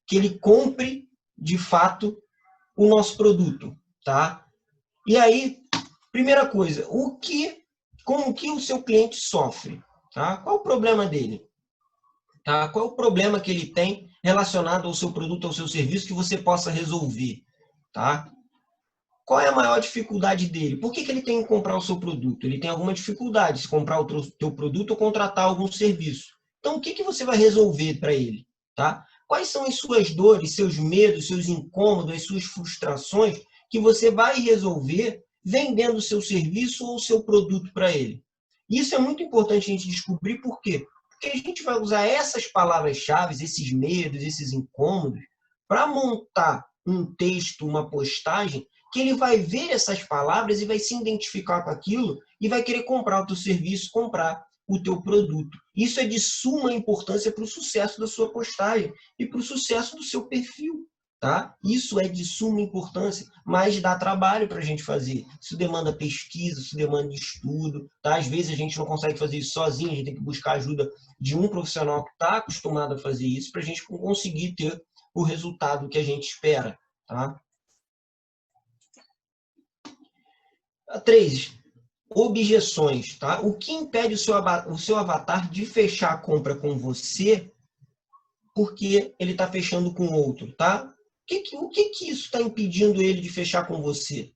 B: que ele compre de fato o nosso produto, tá? E aí, primeira coisa, como que o seu cliente sofre, tá? Qual o problema dele? Tá? Qual é o problema que ele tem relacionado ao seu produto, ao seu serviço que você possa resolver? Tá? Qual é a maior dificuldade dele? Por que ele tem que comprar o seu produto? Ele tem alguma dificuldade se comprar o teu produto ou contratar algum serviço. Então, o que você vai resolver para ele? Tá? Quais são as suas dores, seus medos, seus incômodos, as suas frustrações que você vai resolver vendendo o seu serviço ou o seu produto para ele? Isso é muito importante a gente descobrir por quê? Porque a gente vai usar essas palavras-chave, esses medos, esses incômodos, para montar um texto, uma postagem, que ele vai ver essas palavras e vai se identificar com aquilo e vai querer comprar o teu serviço, comprar o teu produto. Isso é de suma importância para o sucesso da sua postagem e para o sucesso do seu perfil. Tá? Isso é de suma importância, mas dá trabalho para a gente fazer. Isso demanda pesquisa, isso demanda estudo. Tá? Às vezes a gente não consegue fazer isso sozinho, a gente tem que buscar ajuda de um profissional que está acostumado a fazer isso para a gente conseguir ter o resultado que a gente espera. Tá? 3. Objeções. Tá? O que impede o seu avatar de fechar a compra com você porque ele está fechando com outro? Tá? O que isso está impedindo ele de fechar com você?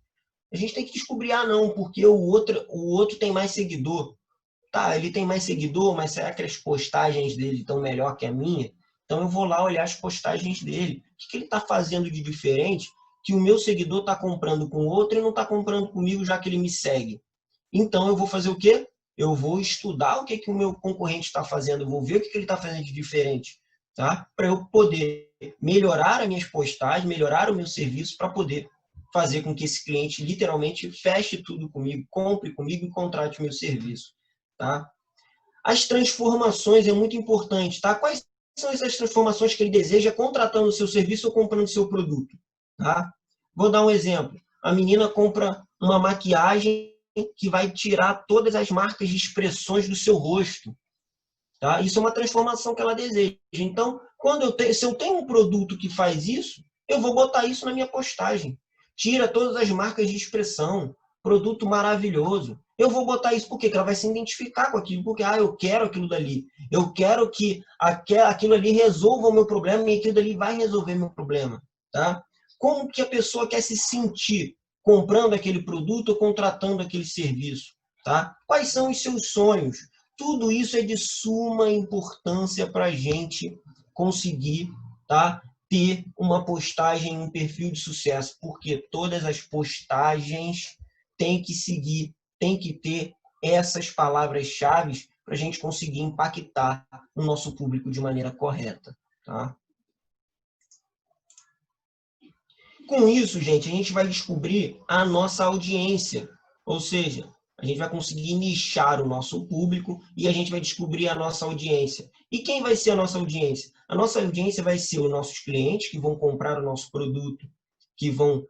B: A gente tem que descobrir, não, porque o outro tem mais seguidor. Tá, ele tem mais seguidor, mas será que as postagens dele estão melhor que a minha? Então eu vou lá olhar as postagens dele. O que ele está fazendo de diferente que o meu seguidor está comprando com outro e não está comprando comigo, já que ele me segue? Então eu vou fazer o quê? Eu vou estudar o que o meu concorrente está fazendo, eu vou ver o que ele está fazendo de diferente, tá? Para eu poder melhorar as minhas postagens, melhorar o meu serviço, para poder fazer com que esse cliente literalmente feche tudo comigo, compre comigo e contrate o meu serviço. Tá? As transformações é muito importante. Tá? Quais são essas transformações que ele deseja contratando o seu serviço ou comprando o seu produto? Tá? Vou dar um exemplo. A menina compra uma maquiagem que vai tirar todas as marcas de expressões do seu rosto. Tá? Isso é uma transformação que ela deseja. Então, se eu tenho um produto que faz isso, eu vou botar isso na minha postagem. Tira todas as marcas de expressão. Produto maravilhoso. Eu vou botar isso porque ela vai se identificar com aquilo, porque eu quero aquilo dali. Eu quero que aquilo ali resolva o meu problema e aquilo dali vai resolver meu problema. Tá? Como que a pessoa quer se sentir comprando aquele produto ou contratando aquele serviço? Tá? Quais são os seus sonhos? Tudo isso é de suma importância para a gente conseguir, tá, ter uma postagem, um perfil de sucesso, porque todas as postagens têm que seguir, têm que ter essas palavras-chave para a gente conseguir impactar o nosso público de maneira correta. Tá? Com isso, gente, a gente vai descobrir a nossa audiência, ou seja, a gente vai conseguir nichar o nosso público e a gente vai descobrir a nossa audiência. E quem vai ser a nossa audiência? A nossa audiência vai ser os nossos clientes que vão comprar o nosso produto, que vão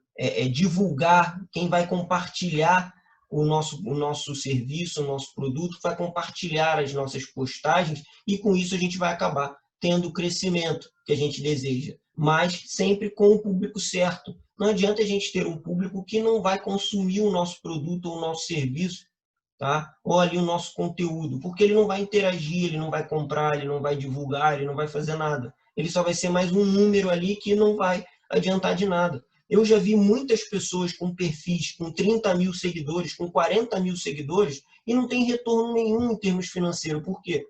B: divulgar, quem vai compartilhar o nosso serviço, o nosso produto, vai compartilhar as nossas postagens e com isso a gente vai acabar tendo o crescimento que a gente deseja, mas sempre com o público certo. Não adianta a gente ter um público que não vai consumir o nosso produto ou o nosso serviço, tá? Ou ali o nosso conteúdo, porque ele não vai interagir, ele não vai comprar, ele não vai divulgar, ele não vai fazer nada. Ele só vai ser mais um número ali que não vai adiantar de nada. Eu já vi muitas pessoas com perfis com 30 mil seguidores, com 40 mil seguidores, e não tem retorno nenhum em termos financeiros. Por quê?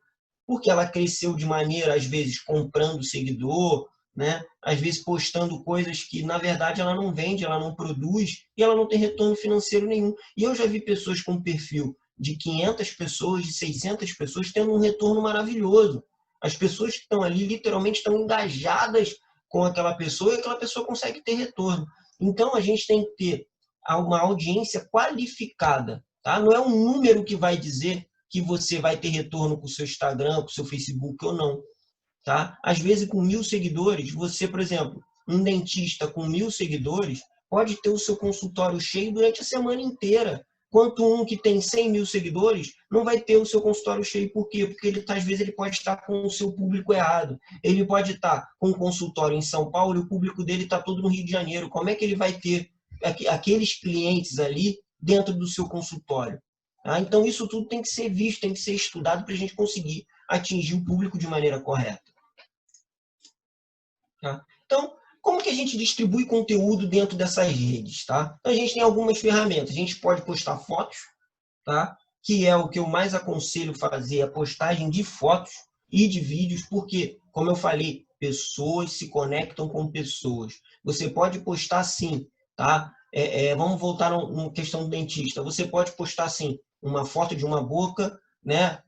B: Porque ela cresceu de maneira, às vezes, comprando seguidor, né? Às vezes postando coisas que, na verdade, ela não vende, ela não produz, e ela não tem retorno financeiro nenhum. E eu já vi pessoas com perfil de 500 pessoas, de 600 pessoas, tendo um retorno maravilhoso. As pessoas que estão ali, literalmente, estão engajadas com aquela pessoa e aquela pessoa consegue ter retorno. Então, a gente tem que ter uma audiência qualificada. Tá? Não é um número que vai dizer que você vai ter retorno com o seu Instagram, com o seu Facebook ou não. Tá? Às vezes, com 1000 seguidores, você, por exemplo, um dentista com 1000 seguidores pode ter o seu consultório cheio durante a semana inteira. Quanto um que tem 100 mil seguidores não vai ter o seu consultório cheio. Por quê? Porque ele, às vezes ele pode estar com o seu público errado. Ele pode estar com um consultório em São Paulo e o público dele está todo no Rio de Janeiro. Como é que ele vai ter aqueles clientes ali dentro do seu consultório? Tá? Então, isso tudo tem que ser visto, tem que ser estudado para a gente conseguir atingir o público de maneira correta. Tá? Então, como que a gente distribui conteúdo dentro dessas redes? Tá? Então, a gente tem algumas ferramentas. A gente pode postar fotos, tá? Que é o que eu mais aconselho fazer, a postagem de fotos e de vídeos, porque, como eu falei, pessoas se conectam com pessoas. Você pode postar sim, tá? Vamos voltar na questão do dentista. Você pode postar sim uma foto de uma boca, né,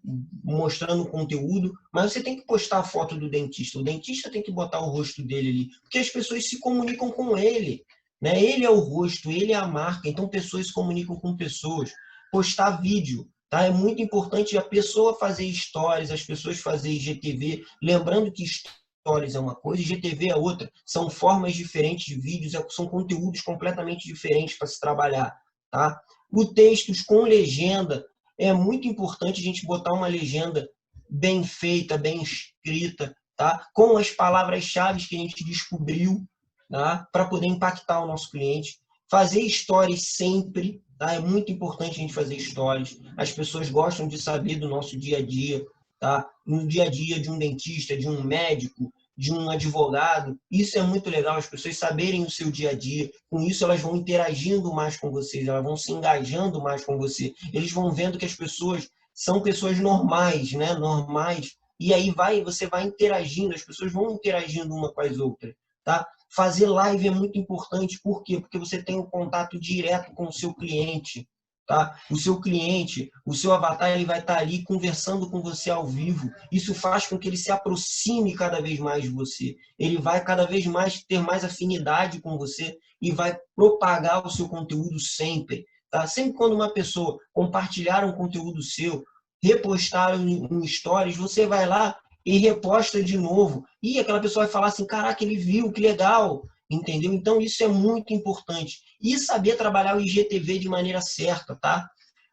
B: mostrando o conteúdo, mas você tem que postar a foto do dentista. O dentista tem que botar o rosto dele ali, porque as pessoas se comunicam com ele, né? Ele é o rosto, ele é a marca, então pessoas se comunicam com pessoas. Postar vídeo, tá? É muito importante a pessoa fazer stories, as pessoas fazerem IGTV, lembrando que stories é uma coisa, IGTV é outra. São formas diferentes de vídeos, são conteúdos completamente diferentes para se trabalhar, tá? O textos com legenda, é muito importante a gente botar uma legenda bem feita, bem escrita, tá? Com as palavras-chave que a gente descobriu, tá? Para poder impactar o nosso cliente. Fazer stories sempre, tá? É muito importante a gente fazer stories. As pessoas gostam de saber do nosso dia a dia, tá? No dia a dia de um dentista, de um médico, de um advogado. Isso é muito legal, as pessoas saberem o seu dia a dia. Com isso, elas vão interagindo mais com vocês, elas vão se engajando mais com você. Eles vão vendo que as pessoas são pessoas normais, né? Normais. E aí você vai interagindo, as pessoas vão interagindo uma com as outras, tá? Fazer live é muito importante, por quê? Porque você tem um contato direto com o seu cliente, tá? O seu cliente, o seu avatar, ele vai estar ali conversando com você ao vivo. Isso faz com que ele se aproxime cada vez mais de você. Ele vai cada vez mais ter mais afinidade com você e vai propagar o seu conteúdo sempre, tá? Sempre quando uma pessoa compartilhar um conteúdo seu, repostar um stories, você vai lá e reposta de novo. E aquela pessoa vai falar assim, caraca, ele viu, que legal, entendeu? Então isso é muito importante. E saber trabalhar o IGTV de maneira certa, tá?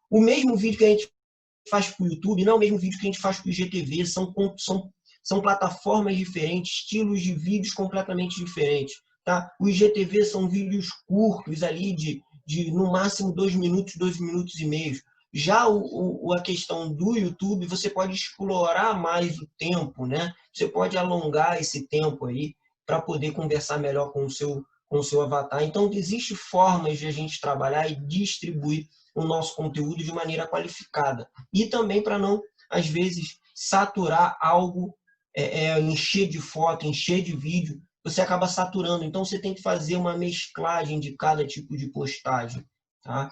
B: O mesmo vídeo que a gente faz para o YouTube não é o mesmo vídeo que a gente faz para o IGTV, são plataformas diferentes, estilos de vídeos completamente diferentes, tá? O IGTV são vídeos curtos ali de no máximo 2 minutos, 2 minutos e meio. Já a questão do YouTube, você pode explorar mais o tempo, né? Você pode alongar esse tempo aí para poder conversar melhor com o seu avatar. Então, existem formas de a gente trabalhar e distribuir o nosso conteúdo de maneira qualificada. E também para não, às vezes, saturar algo, encher de foto, encher de vídeo, você acaba saturando. Então, você tem que fazer uma mesclagem de cada tipo de postagem, tá?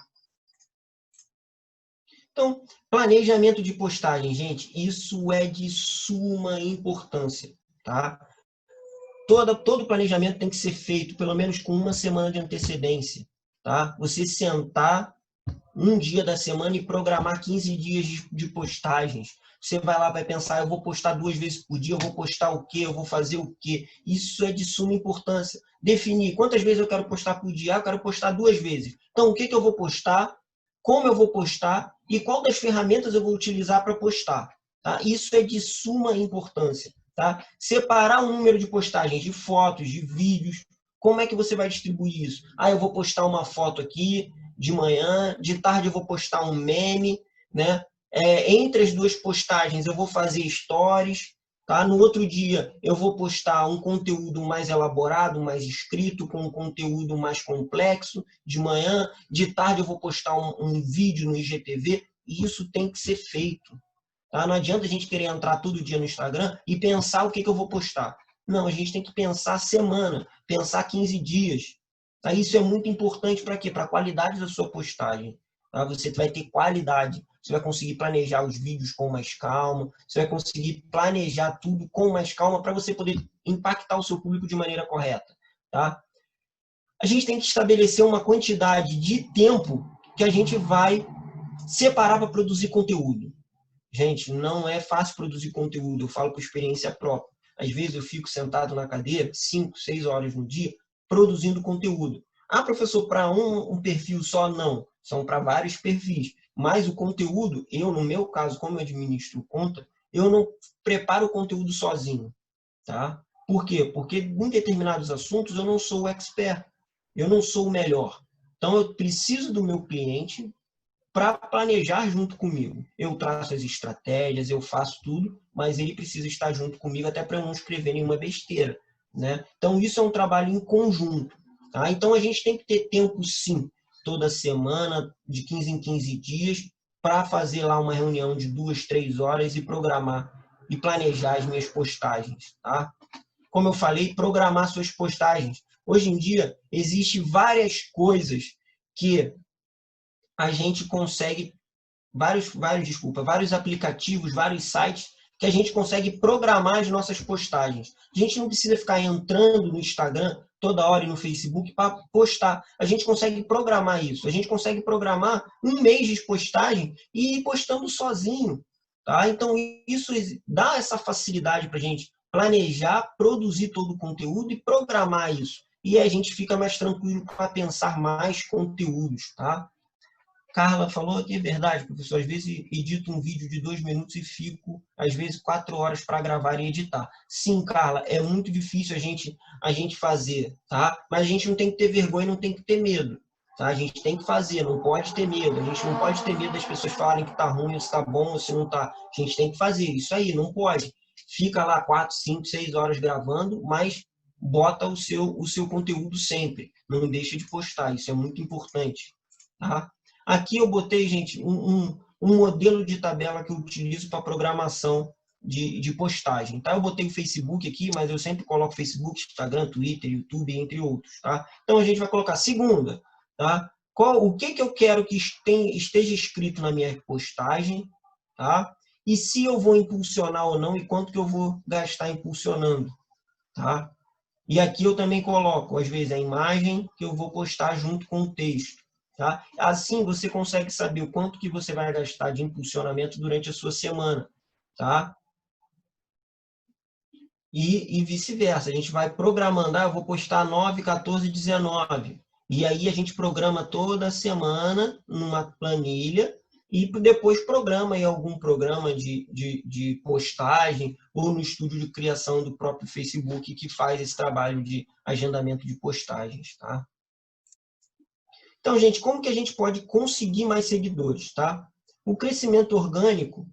B: Então, planejamento de postagem, gente, isso é de suma importância, tá? Todo planejamento tem que ser feito pelo menos com 1 semana de antecedência, tá? Você sentar um dia da semana e programar 15 dias de postagens. Você vai lá, vai pensar, eu vou postar 2 vezes por dia, eu vou postar o quê, eu vou fazer o quê. Isso é de suma importância. Definir quantas vezes eu quero postar por dia, eu quero postar 2 vezes. Então, o que eu vou postar, como eu vou postar e qual das ferramentas eu vou utilizar para postar. Tá? Isso é de suma importância. Tá? Separar um número de postagens de fotos, de vídeos. Como é que você vai distribuir isso? Ah, eu vou postar uma foto aqui de manhã, de tarde eu vou postar um meme, né? Entre as 2 postagens eu vou fazer stories, tá? No outro dia eu vou postar um conteúdo mais elaborado, mais escrito, com um conteúdo mais complexo. De manhã, de tarde eu vou postar um vídeo no IGTV, e isso tem que ser feito. Tá? Não adianta a gente querer entrar todo dia no Instagram e pensar o que eu vou postar. Não, a gente tem que pensar semana, pensar 15 dias. Tá? Isso é muito importante para quê? Para a qualidade da sua postagem. Tá? Você vai ter qualidade, você vai conseguir planejar os vídeos com mais calma, você vai conseguir planejar tudo com mais calma para você poder impactar o seu público de maneira correta. Tá? A gente tem que estabelecer uma quantidade de tempo que a gente vai separar para produzir conteúdo. Gente, não é fácil produzir conteúdo, eu falo por experiência própria. Às vezes eu fico sentado na cadeira 5, 6 horas no dia produzindo conteúdo. Ah, professor, para um perfil só? Não, são para vários perfis. Mas o conteúdo, no meu caso, como eu administro conta, eu não preparo o conteúdo sozinho. Tá? Por quê? Porque em determinados assuntos eu não sou o expert, eu não sou o melhor. Então eu preciso do meu cliente para planejar junto comigo. Eu traço as estratégias, eu faço tudo, mas ele precisa estar junto comigo até para eu não escrever nenhuma besteira, né? Então, isso é um trabalho em conjunto. Tá? Então, a gente tem que ter tempo, sim, toda semana, de 15 em 15 dias, para fazer lá uma reunião de 2, 3 horas e programar e planejar as minhas postagens. Tá? Como eu falei, programar suas postagens. Hoje em dia, existem várias coisas que a gente consegue, vários aplicativos, vários sites que a gente consegue programar as nossas postagens. A gente não precisa ficar entrando no Instagram toda hora e no Facebook para postar. A gente consegue programar isso. A gente consegue programar 1 mês de postagem e ir postando sozinho. Tá? Então, isso dá essa facilidade para a gente planejar, produzir todo o conteúdo e programar isso. E a gente fica mais tranquilo para pensar mais conteúdos. Tá? Carla falou que é verdade, professor. Às vezes edito um vídeo de 2 minutos e fico, às vezes, 4 horas para gravar e editar. Sim, Carla, é muito difícil a gente fazer, tá? Mas a gente não tem que ter vergonha, não tem que ter medo. Tá? A gente tem que fazer, não pode ter medo. A gente não pode ter medo das pessoas falarem que tá ruim, ou se tá bom, ou se não tá. A gente tem que fazer isso aí, não pode. fica lá 4, 5, 6 horas gravando, mas bota o seu conteúdo sempre. Não deixa de postar, isso é muito importante. Tá? Aqui eu botei, gente, um modelo de tabela que eu utilizo para programação de postagem. Tá? Eu botei o Facebook aqui, mas eu sempre coloco Facebook, Instagram, Twitter, YouTube, entre outros. Tá? Então, a gente vai colocar segunda. Tá? O que eu quero que esteja escrito na minha postagem, tá? E se eu vou impulsionar ou não, e quanto que eu vou gastar impulsionando. Tá? E aqui eu também coloco, às vezes, a imagem que eu vou postar junto com o texto. Tá? Assim, você consegue saber o quanto que você vai gastar de impulsionamento durante a sua semana. Tá? E vice-versa. A gente vai programando, eu vou postar 9, 14, 19. E aí a gente programa toda semana numa planilha e depois programa em algum programa de postagem ou no estúdio de criação do próprio Facebook que faz esse trabalho de agendamento de postagens. Tá? Então, gente, como que a gente pode conseguir mais seguidores? Tá? O crescimento orgânico,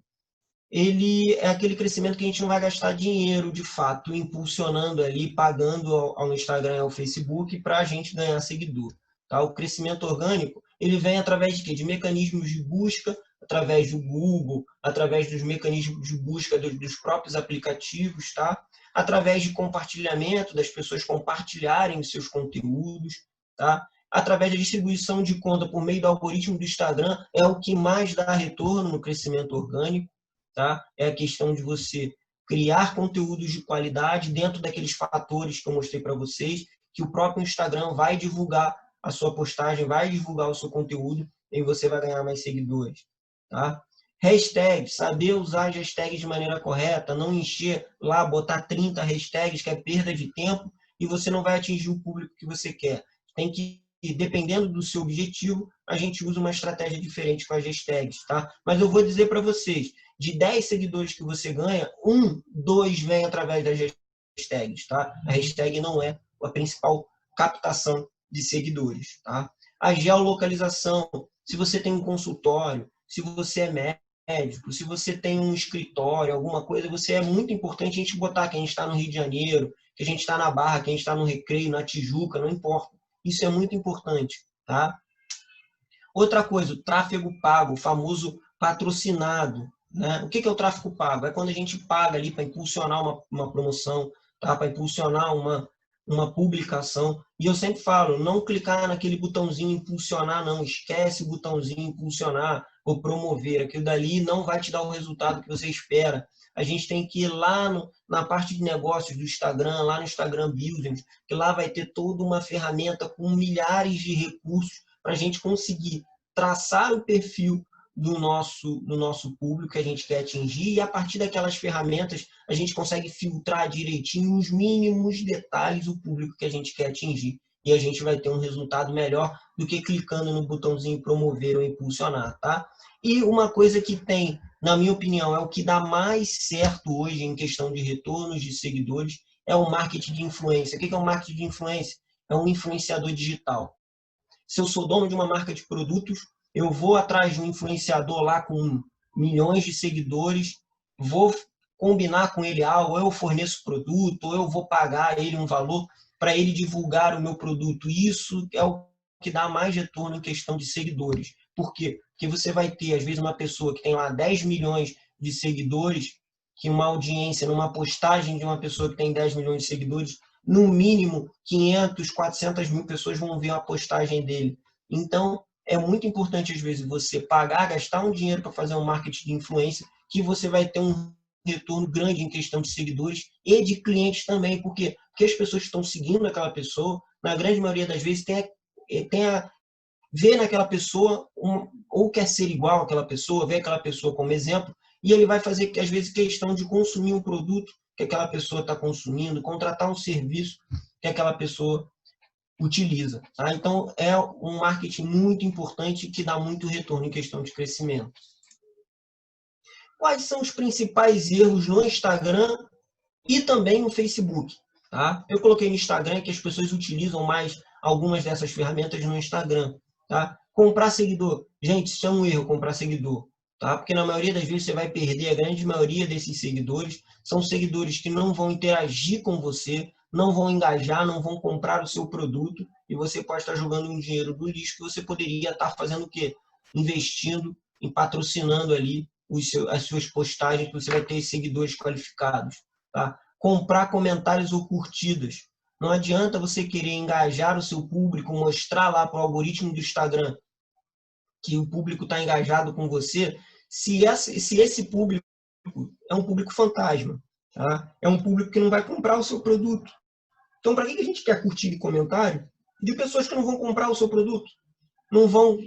B: ele é aquele crescimento que a gente não vai gastar dinheiro, de fato, impulsionando ali, pagando ao Instagram e ao Facebook para a gente ganhar seguidor. Tá? O crescimento orgânico, ele vem através de quê? De mecanismos de busca, através do Google, através dos mecanismos de busca dos próprios aplicativos, tá? Através de compartilhamento, das pessoas compartilharem os seus conteúdos, tá? Através da distribuição de conta por meio do algoritmo do Instagram, é o que mais dá retorno no crescimento orgânico. Tá? É a questão de você criar conteúdos de qualidade dentro daqueles fatores que eu mostrei para vocês, que o próprio Instagram vai divulgar a sua postagem, vai divulgar o seu conteúdo e você vai ganhar mais seguidores. Tá? Hashtags, saber usar as hashtags de maneira correta, não encher lá, botar 30 hashtags, que é perda de tempo, e você não vai atingir o público que você quer. Tem que, dependendo do seu objetivo, a gente usa uma estratégia diferente com as hashtags. Tá? Mas eu vou dizer para vocês, de 10 seguidores que você ganha, 1, 2 vem através das hashtags. Tá? A hashtag não é a principal captação de seguidores. Tá? A geolocalização, se você tem um consultório, se você é médico, se você tem um escritório, alguma coisa, você é muito importante a gente botar que a gente está no Rio de Janeiro, que a gente está na Barra, que a gente está no Recreio, na Tijuca, não importa. Isso é muito importante. Tá? Outra coisa, o tráfego pago, o famoso patrocinado. Né? O que é o tráfego pago? É quando a gente paga ali para impulsionar uma promoção, tá? Para impulsionar uma publicação. E eu sempre falo, não clicar naquele botãozinho impulsionar, não. Esquece o botãozinho impulsionar ou promover. Aquilo dali não vai te dar o resultado que você espera. A gente tem que ir lá na parte de negócios do Instagram, lá no Instagram Business, que lá vai ter toda uma ferramenta com milhares de recursos para a gente conseguir traçar o perfil do nosso público que a gente quer atingir e a partir daquelas ferramentas a gente consegue filtrar direitinho os mínimos detalhes do público que a gente quer atingir e a gente vai ter um resultado melhor do que clicando no botãozinho promover ou impulsionar, tá? E uma coisa que tem, na minha opinião, é o que dá mais certo hoje em questão de retornos de seguidores, é o marketing de influência. O que é o marketing de influência? É um influenciador digital. Se eu sou dono de uma marca de produtos, eu vou atrás de um influenciador lá com milhões de seguidores, vou combinar com ele algo, ou eu forneço produto, ou eu vou pagar ele um valor para ele divulgar o meu produto. Isso é o que dá mais retorno em questão de seguidores. Por quê? Porque você vai ter, às vezes, uma pessoa que tem lá 10 milhões de seguidores, que uma audiência, numa postagem de uma pessoa que tem 10 milhões de seguidores, no mínimo 500, 400 mil pessoas vão ver a postagem dele. Então, é muito importante, às vezes, você pagar, gastar um dinheiro para fazer um marketing de influência, que você vai ter um retorno grande em questão de seguidores e de clientes também. Por quê? Porque as pessoas que estão seguindo aquela pessoa, na grande maioria das vezes, vê naquela pessoa, ou quer ser igual àquela pessoa, vê aquela pessoa como exemplo, e ele vai fazer, às vezes, questão de consumir um produto que aquela pessoa está consumindo, contratar um serviço que aquela pessoa utiliza. Tá? Então, é um marketing muito importante que dá muito retorno em questão de crescimento. Quais são os principais erros no Instagram e também no Facebook? Tá? Eu coloquei no Instagram que as pessoas utilizam mais algumas dessas ferramentas no Instagram. Tá? Comprar seguidor. Gente, isso é um erro, comprar seguidor. tá? Porque na maioria das vezes você vai perder a grande maioria desses seguidores. São seguidores que não vão interagir com você, não vão engajar, não vão comprar o seu produto, e você pode estar jogando um dinheiro do lixo que você poderia estar fazendo o quê? Investindo em patrocinando ali as suas postagens, que você vai ter seguidores qualificados, tá? Comprar comentários ou curtidas. Não adianta você querer engajar o seu público, mostrar lá para o algoritmo do Instagram que o público está engajado com você, se esse público é um público fantasma, tá? É um público que não vai comprar o seu produto. Então, para que a gente quer curtir e comentário de pessoas que não vão comprar o seu produto? Não vão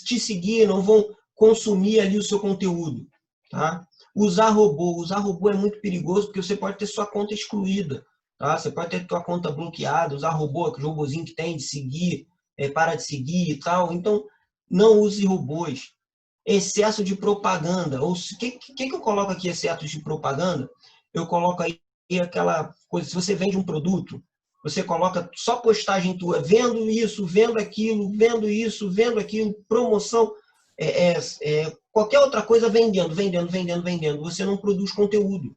B: te seguir, não vão consumir ali o seu conteúdo, tá? Usar robô é muito perigoso porque você pode ter sua conta excluída, tá? Você pode ter sua conta bloqueada, usar robô, aquele robôzinho que tem de seguir, para de seguir e tal. Então, não use robôs. Excesso de propaganda. O que eu coloco aqui, excesso de propaganda? Eu coloco aí aquela coisa, se você vende um produto, você coloca só postagem tua, vendo isso, vendo aquilo, vendo isso, vendo aquilo, promoção, qualquer outra coisa vendendo, vendendo, vendendo, vendendo. Você não produz conteúdo.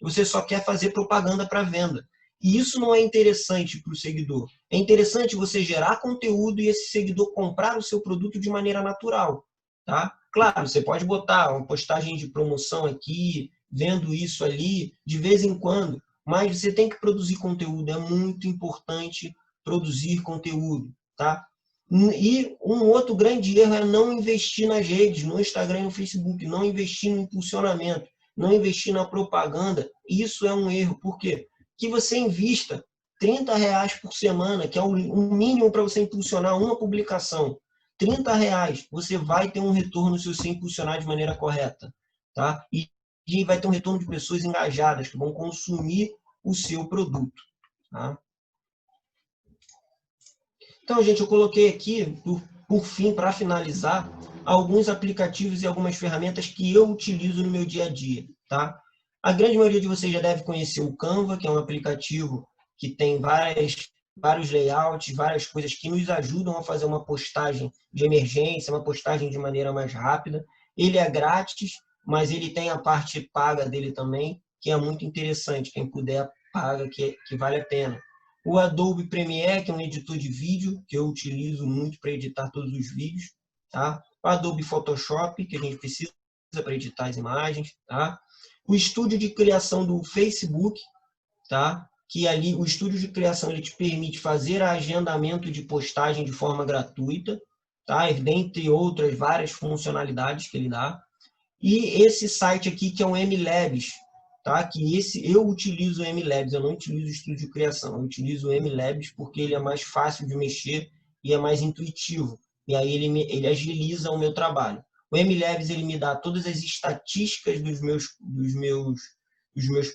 B: Você só quer fazer propaganda para venda. E isso não é interessante para o seguidor. É interessante você gerar conteúdo e esse seguidor comprar o seu produto de maneira natural, tá? Claro, você pode botar uma postagem de promoção aqui, vendo isso ali, de vez em quando, mas você tem que produzir conteúdo. É muito importante produzir conteúdo, tá? E um outro grande erro é não investir nas redes, no Instagram e no Facebook, não investir no impulsionamento, não investir na propaganda. Isso é um erro. Por quê? Que você invista R$ 30 por semana, que é o mínimo para você impulsionar uma publicação. R$ 30, você vai ter um retorno se você impulsionar de maneira correta, tá? E vai ter um retorno de pessoas engajadas que vão consumir o seu produto, tá? Então, gente, eu coloquei aqui, por fim, para finalizar, alguns aplicativos e algumas ferramentas que eu utilizo no meu dia a dia, tá? A grande maioria de vocês já deve conhecer o Canva, que é um aplicativo que tem vários layouts, várias coisas que nos ajudam a fazer uma postagem de emergência, uma postagem de maneira mais rápida. Ele é grátis, mas ele tem a parte paga dele também, que é muito interessante. Quem puder, paga, que vale a pena. O Adobe Premiere, que é um editor de vídeo, que eu utilizo muito para editar todos os vídeos, tá? O Adobe Photoshop, que a gente precisa para editar as imagens, tá? O estúdio de criação do Facebook, tá? Que ali o estúdio de criação ele te permite fazer agendamento de postagem de forma gratuita, tá? Dentre outras várias funcionalidades que ele dá. E esse site aqui que é o MLabs, tá? Que eu utilizo o MLabs, eu não utilizo o estúdio de criação, eu utilizo o MLabs porque ele é mais fácil de mexer e é mais intuitivo. E aí ele agiliza o meu trabalho. O MLabs ele me dá todas as estatísticas dos meus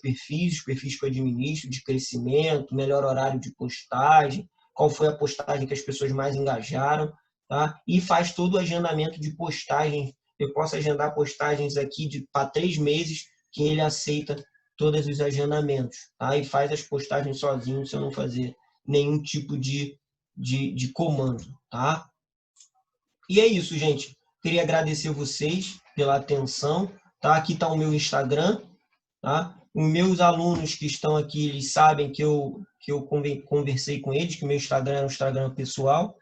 B: perfis, os perfis que eu administro, de crescimento, melhor horário de postagem, qual foi a postagem que as pessoas mais engajaram, tá? E faz todo o agendamento de postagens. Eu posso agendar postagens aqui para 3 meses, que ele aceita todos os agendamentos, tá? E faz as postagens sozinho, se eu não fazer nenhum tipo de comando, tá? E é isso, gente. Queria agradecer vocês pela atenção, tá? Aqui está o meu Instagram, tá? Os meus alunos que estão aqui, eles sabem que eu conversei com eles, que o meu Instagram é um Instagram pessoal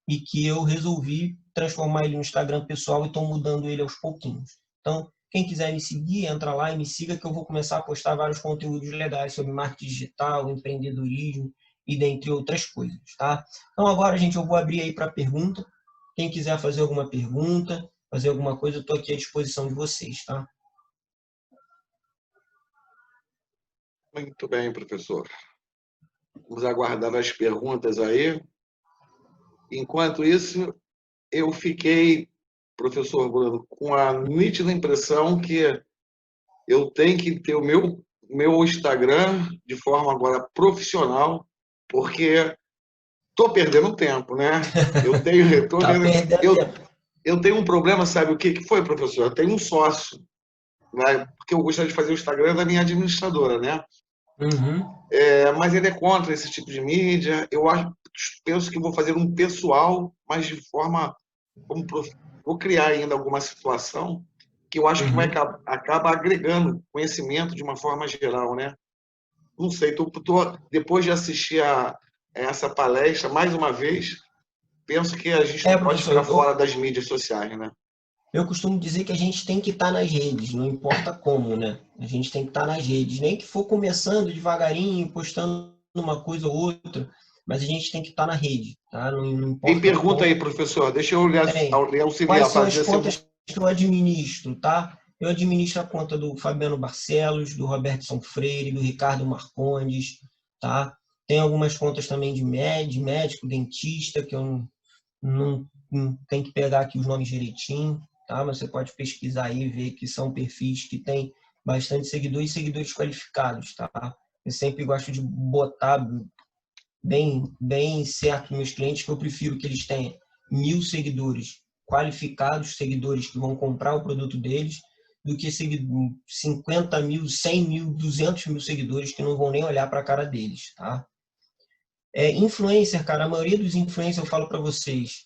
B: e que eu resolvi transformar ele no Instagram pessoal e estou mudando ele aos pouquinhos. Então, quem quiser me seguir, entra lá e me siga que eu vou começar a postar vários conteúdos legais sobre marketing digital, empreendedorismo e dentre outras coisas, tá? Então, agora, gente, eu vou abrir aí para pergunta. Quem quiser fazer alguma pergunta, fazer alguma coisa, eu estou aqui à disposição de vocês, tá?
A: Muito bem, professor. Vamos aguardar as perguntas aí. Enquanto isso, eu fiquei, professor Bruno, com a nítida impressão que eu tenho que ter o meu Instagram de forma agora profissional, porque estou perdendo tempo, né? Eu tenho um problema, sabe o que foi, professor? Eu tenho um sócio, né? Porque eu gostaria de fazer o Instagram da minha administradora, né?
B: Uhum.
A: Mas ele é contra esse tipo de mídia. Penso que vou fazer um pessoal, mas de forma... Vou criar ainda alguma situação que eu acho que acaba agregando conhecimento de uma forma geral, né? Não sei, depois de assistir a essa palestra, mais uma vez, penso que a gente não pode
B: Professor,
A: ficar fora das mídias sociais, né?
B: eu costumo dizer que a gente tem que estar nas redes, não importa como, né? A gente tem que estar nas redes, nem que for começando devagarinho, postando uma coisa ou outra, mas a gente tem que estar na rede, tá? Não
A: Tem
B: importa
A: pergunta aí,
B: como.
A: professor. Deixa eu lhe
B: Tem.
A: auxiliar,
B: Quais são
A: fazer
B: as
A: assim.
B: contas que eu administro, tá? Eu administro a conta do Fabiano Barcelos, do Robertson Freire, do Ricardo Marcondes, tá? Tem algumas contas também de médico, dentista, que eu não tenho que pegar aqui os nomes direitinho, tá? Mas você pode pesquisar aí e ver que são perfis que têm bastante seguidores e seguidores qualificados, tá? Eu sempre gosto de botar bem certo nos meus clientes que eu prefiro que eles tenham 1.000 seguidores qualificados, seguidores que vão comprar o produto deles, do que 50 mil, 100 mil, 200 mil seguidores que não vão nem olhar para a cara deles, tá? Influencer, cara, a maioria dos influencers, eu falo para vocês,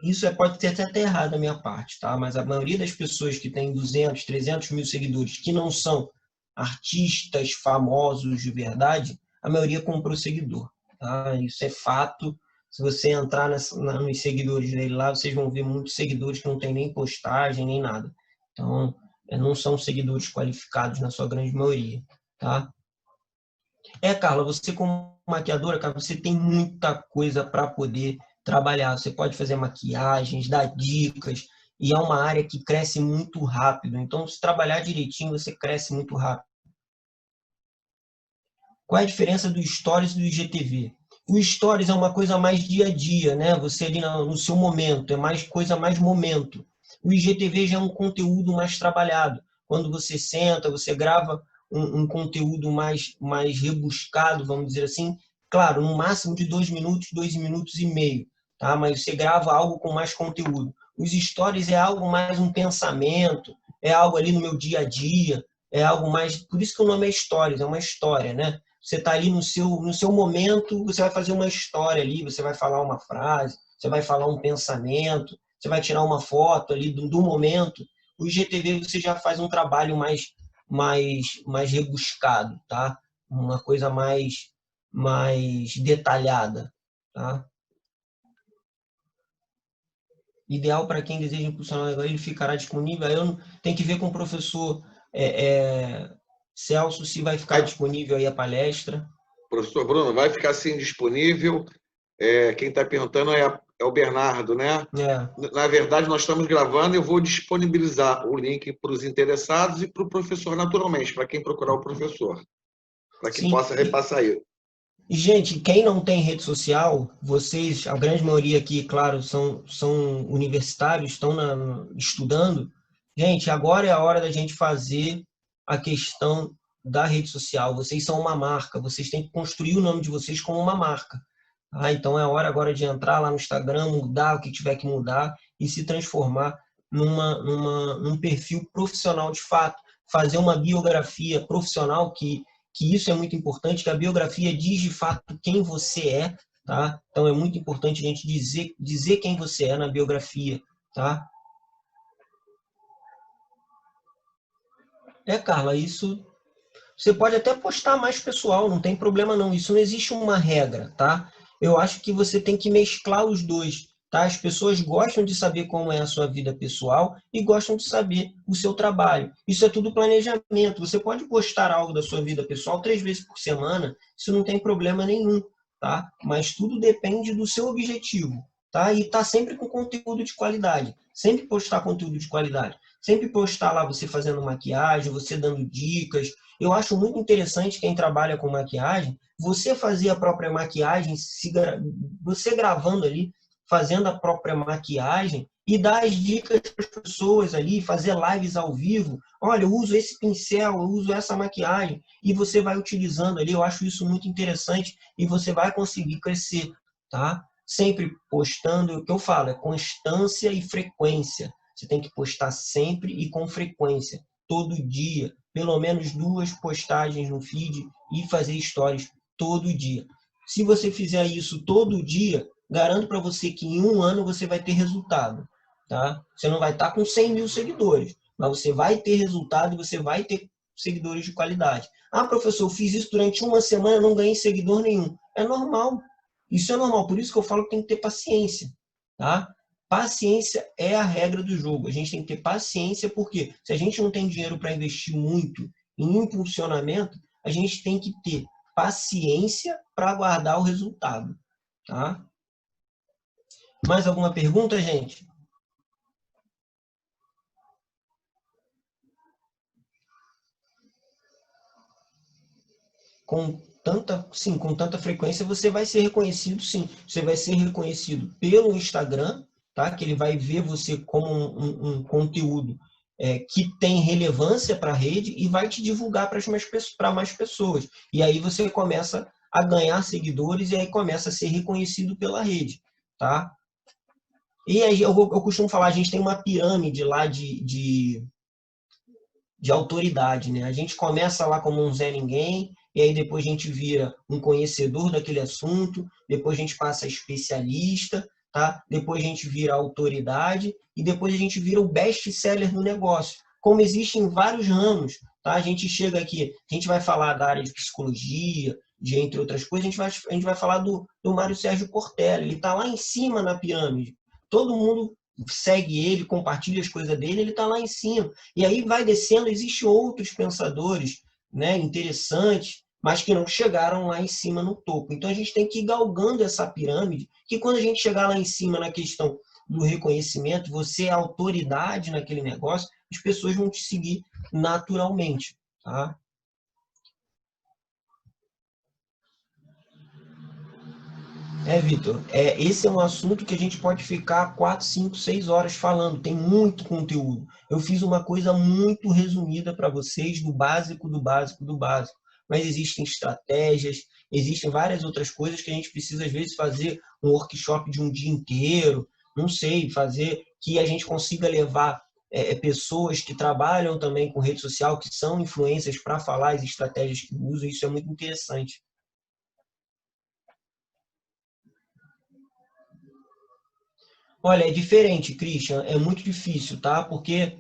B: isso pode ter até errado da minha parte, tá? Mas a maioria das pessoas que tem 200, 300 mil seguidores, que não são artistas famosos de verdade, a maioria comprou seguidor, tá? Isso é fato. Se você entrar nos seguidores dele lá, vocês vão ver muitos seguidores que não tem nem postagem, nem nada. Então, não são seguidores qualificados na sua grande maioria, tá? Carla, você como maquiadora, cara, você tem muita coisa para poder trabalhar. Você pode fazer maquiagens, dar dicas, e é uma área que cresce muito rápido. Então, se trabalhar direitinho, você cresce muito rápido. Qual é a diferença do Stories e do IGTV? O Stories é uma coisa mais dia a dia, né? Você ali no seu momento, é mais coisa, mais momento. O IGTV já é um conteúdo mais trabalhado. Quando você senta, você grava um conteúdo mais rebuscado, vamos dizer assim. Claro, no máximo de 2 minutos, 2 minutos e meio, tá? Mas você grava algo com mais conteúdo. Os Stories é algo mais um pensamento, é algo ali no meu dia a dia, é algo mais... Por isso que o nome é Stories, é uma história, né? Você está ali no seu momento, você vai fazer uma história ali, você vai falar uma frase, você vai falar um pensamento, você vai tirar uma foto ali do momento. O IGTV você já faz um trabalho mais rebuscado, tá? Uma coisa mais detalhada, tá? Ideal para quem deseja impulsionar o negócio, ele ficará disponível. Aí eu tenho que ver com o professor Celso se vai ficar disponível aí a palestra.
A: Professor Bruno, vai ficar sim disponível. Quem está perguntando é o Bernardo, né? Na verdade, nós estamos gravando e eu vou disponibilizar o link para os interessados e para o professor, naturalmente, para quem procurar o professor, para que possa repassar aí.
B: E, gente, quem não tem rede social, vocês, a grande maioria aqui, claro, são universitários, estão estudando. Gente, agora é a hora da gente fazer a questão da rede social. Vocês são uma marca, vocês têm que construir o nome de vocês como uma marca. Tá? Então, é hora agora de entrar lá no Instagram, mudar o que tiver que mudar e se transformar num perfil profissional de fato. Fazer uma biografia profissional que isso é muito importante, que a biografia diz de fato quem você é, tá? Então é muito importante a gente dizer quem você é na biografia, tá? Carla, isso você pode até postar mais pessoal, não tem problema não, isso não existe uma regra, tá? Eu acho que você tem que mesclar os dois, tá? As pessoas gostam de saber como é a sua vida pessoal e gostam de saber o seu trabalho. Isso é tudo planejamento. Você pode postar algo da sua vida pessoal 3 vezes por semana, isso não tem problema nenhum, tá? Mas tudo depende do seu objetivo, tá? E tá sempre com conteúdo de qualidade. Sempre postar conteúdo de qualidade. Sempre postar lá você fazendo maquiagem, você dando dicas. Eu acho muito interessante quem trabalha com maquiagem, você fazer a própria maquiagem, você gravando ali, fazendo a própria maquiagem e dar as dicas para as pessoas ali, fazer lives ao vivo. Olha, eu uso esse pincel, eu uso essa maquiagem, e você vai utilizando ali. Eu acho isso muito interessante e você vai conseguir crescer, tá? Sempre postando, o que eu falo, é constância e frequência. Você tem que postar sempre e com frequência, todo dia, pelo menos 2 postagens no feed e fazer stories todo dia. Se você fizer isso todo dia, garanto para você que em 1 ano você vai ter resultado. tá? Você não vai estar com 100 mil seguidores, mas você vai ter resultado e você vai ter seguidores de qualidade. Ah, professor, eu fiz isso durante uma semana, não ganhei seguidor nenhum. É normal. Isso é normal. Por isso que eu falo que tem que ter paciência, tá? Paciência é a regra do jogo. A gente tem que ter paciência porque se a gente não tem dinheiro para investir muito em impulsionamento, a gente tem que ter paciência para aguardar o resultado, tá? Mais alguma pergunta, gente? Com tanta frequência, você vai ser reconhecido, sim. Você vai ser reconhecido pelo Instagram, tá? Que ele vai ver você como um conteúdo que tem relevância para a rede e vai te divulgar para mais pessoas. E aí você começa a ganhar seguidores e aí começa a ser reconhecido pela rede, tá? E aí eu costumo falar, a gente tem uma pirâmide lá de autoridade, né? A gente começa lá como um Zé Ninguém, e aí depois a gente vira um conhecedor daquele assunto, depois a gente passa a especialista, tá? Depois a gente vira autoridade, e depois a gente vira o best-seller no negócio. Como existem vários ramos, tá? A gente chega aqui, a gente vai falar da área de psicologia, de entre outras coisas, a gente vai falar do Mário Sérgio Cortella, ele está lá em cima na pirâmide. Todo mundo segue ele, compartilha as coisas dele, ele está lá em cima. E aí vai descendo, existem outros pensadores, né, interessantes, mas que não chegaram lá em cima no topo. Então a gente tem que ir galgando essa pirâmide, que quando a gente chegar lá em cima na questão do reconhecimento, você é autoridade naquele negócio, as pessoas vão te seguir naturalmente, tá? Vitor, esse é um assunto que a gente pode ficar 4, 5, 6 horas falando, tem muito conteúdo. Eu fiz uma coisa muito resumida para vocês, do básico, do básico, do básico. Mas existem estratégias, existem várias outras coisas que a gente precisa, às vezes, fazer um workshop de um dia inteiro, não sei, fazer que a gente consiga levar pessoas que trabalham também com rede social, que são influências para falar as estratégias que usam, isso é muito interessante. Olha, é diferente, Christian, é muito difícil, tá? Porque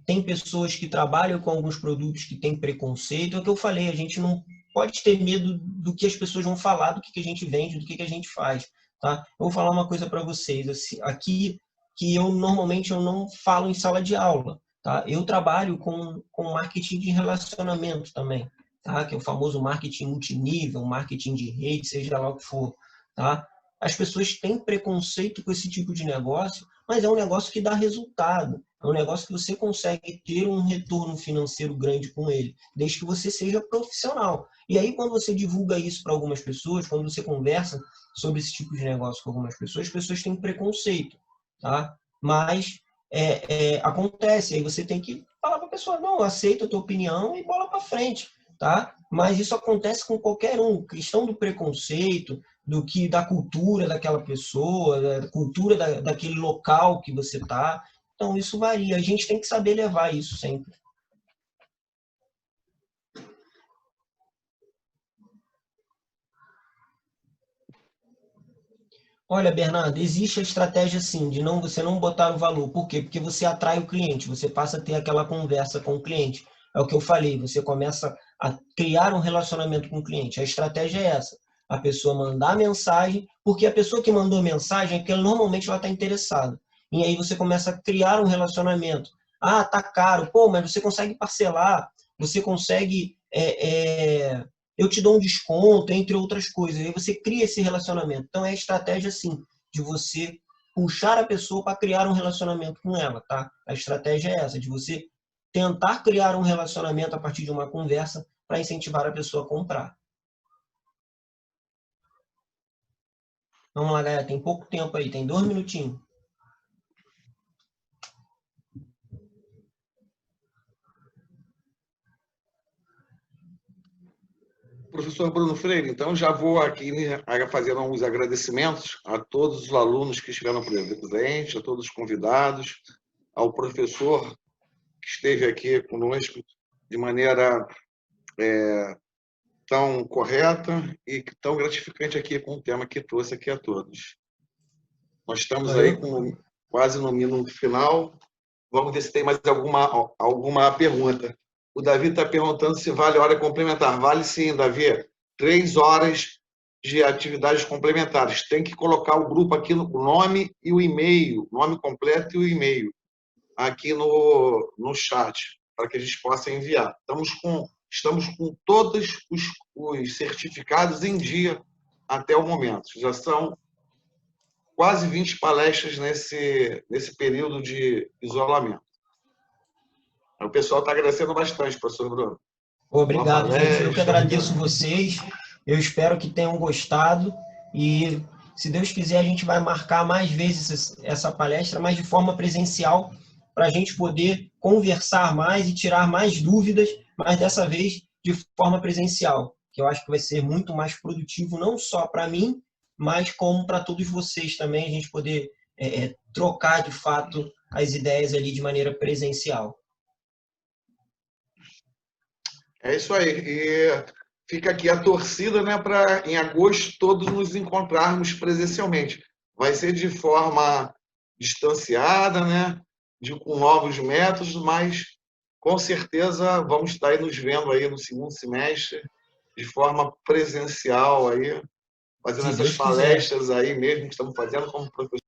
B: tem pessoas que trabalham com alguns produtos que têm preconceito. É o que eu falei, a gente não pode ter medo do que as pessoas vão falar, do que a gente vende, do que a gente faz, tá? Eu vou falar uma coisa para vocês, assim, aqui, que eu normalmente eu não falo em sala de aula, tá? Eu trabalho com marketing de relacionamento também, tá? Que é o famoso marketing multinível, marketing de rede, seja lá o que for, tá? As pessoas têm preconceito com esse tipo de negócio, mas é um negócio que dá resultado. É um negócio que você consegue ter um retorno financeiro grande com ele, desde que você seja profissional. E aí, quando você divulga isso para algumas pessoas, quando você conversa sobre esse tipo de negócio com algumas pessoas, as pessoas têm preconceito, tá? Mas acontece, aí você tem que falar para a pessoa, não, aceita a tua opinião e bola para frente, tá? Mas isso acontece com qualquer um. Questão do preconceito, da cultura daquela pessoa, da cultura daquele local que você está. Então, isso varia. A gente tem que saber levar isso sempre. Olha, Bernardo, existe a estratégia sim de você não botar o valor. Por quê? Porque você atrai o cliente, você passa a ter aquela conversa com o cliente. É o que eu falei, você começa a criar um relacionamento com o cliente. A estratégia é essa: a pessoa mandar mensagem, porque a pessoa que mandou mensagem é porque normalmente ela está interessada. E aí você começa a criar um relacionamento. Ah, tá caro, pô, mas você consegue parcelar, você consegue eu te dou um desconto, entre outras coisas. Aí você cria esse relacionamento. Então é a estratégia, assim, de você puxar a pessoa para criar um relacionamento com ela, tá? A estratégia é essa, de você tentar criar um relacionamento a partir de uma conversa para incentivar a pessoa a comprar. Vamos lá, galera, tem pouco tempo aí, tem 2 minutinhos.
A: Professor Bruno Freire, então já vou aqui fazer alguns agradecimentos a todos os alunos que estiveram presentes, a todos os convidados, ao professor que esteve aqui conosco de maneira tão correta e tão gratificante aqui com o tema que trouxe aqui a todos. Nós estamos aí com quase no minuto final. Vamos ver se tem mais alguma pergunta. O Davi está perguntando se vale hora complementar. Vale sim, Davi. 3 horas de atividades complementares. Tem que colocar o grupo aqui, o nome e o e-mail, nome completo e o e-mail, aqui no chat, para que a gente possa enviar. Estamos com todos os certificados em dia até o momento. Já são quase 20 palestras nesse período de isolamento. O pessoal está agradecendo bastante, professor Bruno.
B: Obrigado, gente. Eu que agradeço vocês. Eu espero que tenham gostado e, se Deus quiser, a gente vai marcar mais vezes essa palestra, mas de forma presencial, para a gente poder conversar mais e tirar mais dúvidas, mas dessa vez de forma presencial, que eu acho que vai ser muito mais produtivo, não só para mim, mas como para todos vocês também, a gente poder trocar, de fato, as ideias ali de maneira presencial.
A: É isso aí. E fica aqui a torcida, né, para em agosto todos nos encontrarmos presencialmente. Vai ser de forma distanciada, né, com novos métodos, mas com certeza vamos estar aí nos vendo aí no segundo semestre de forma presencial aí, fazendo essas palestras aí mesmo que estamos fazendo como professor.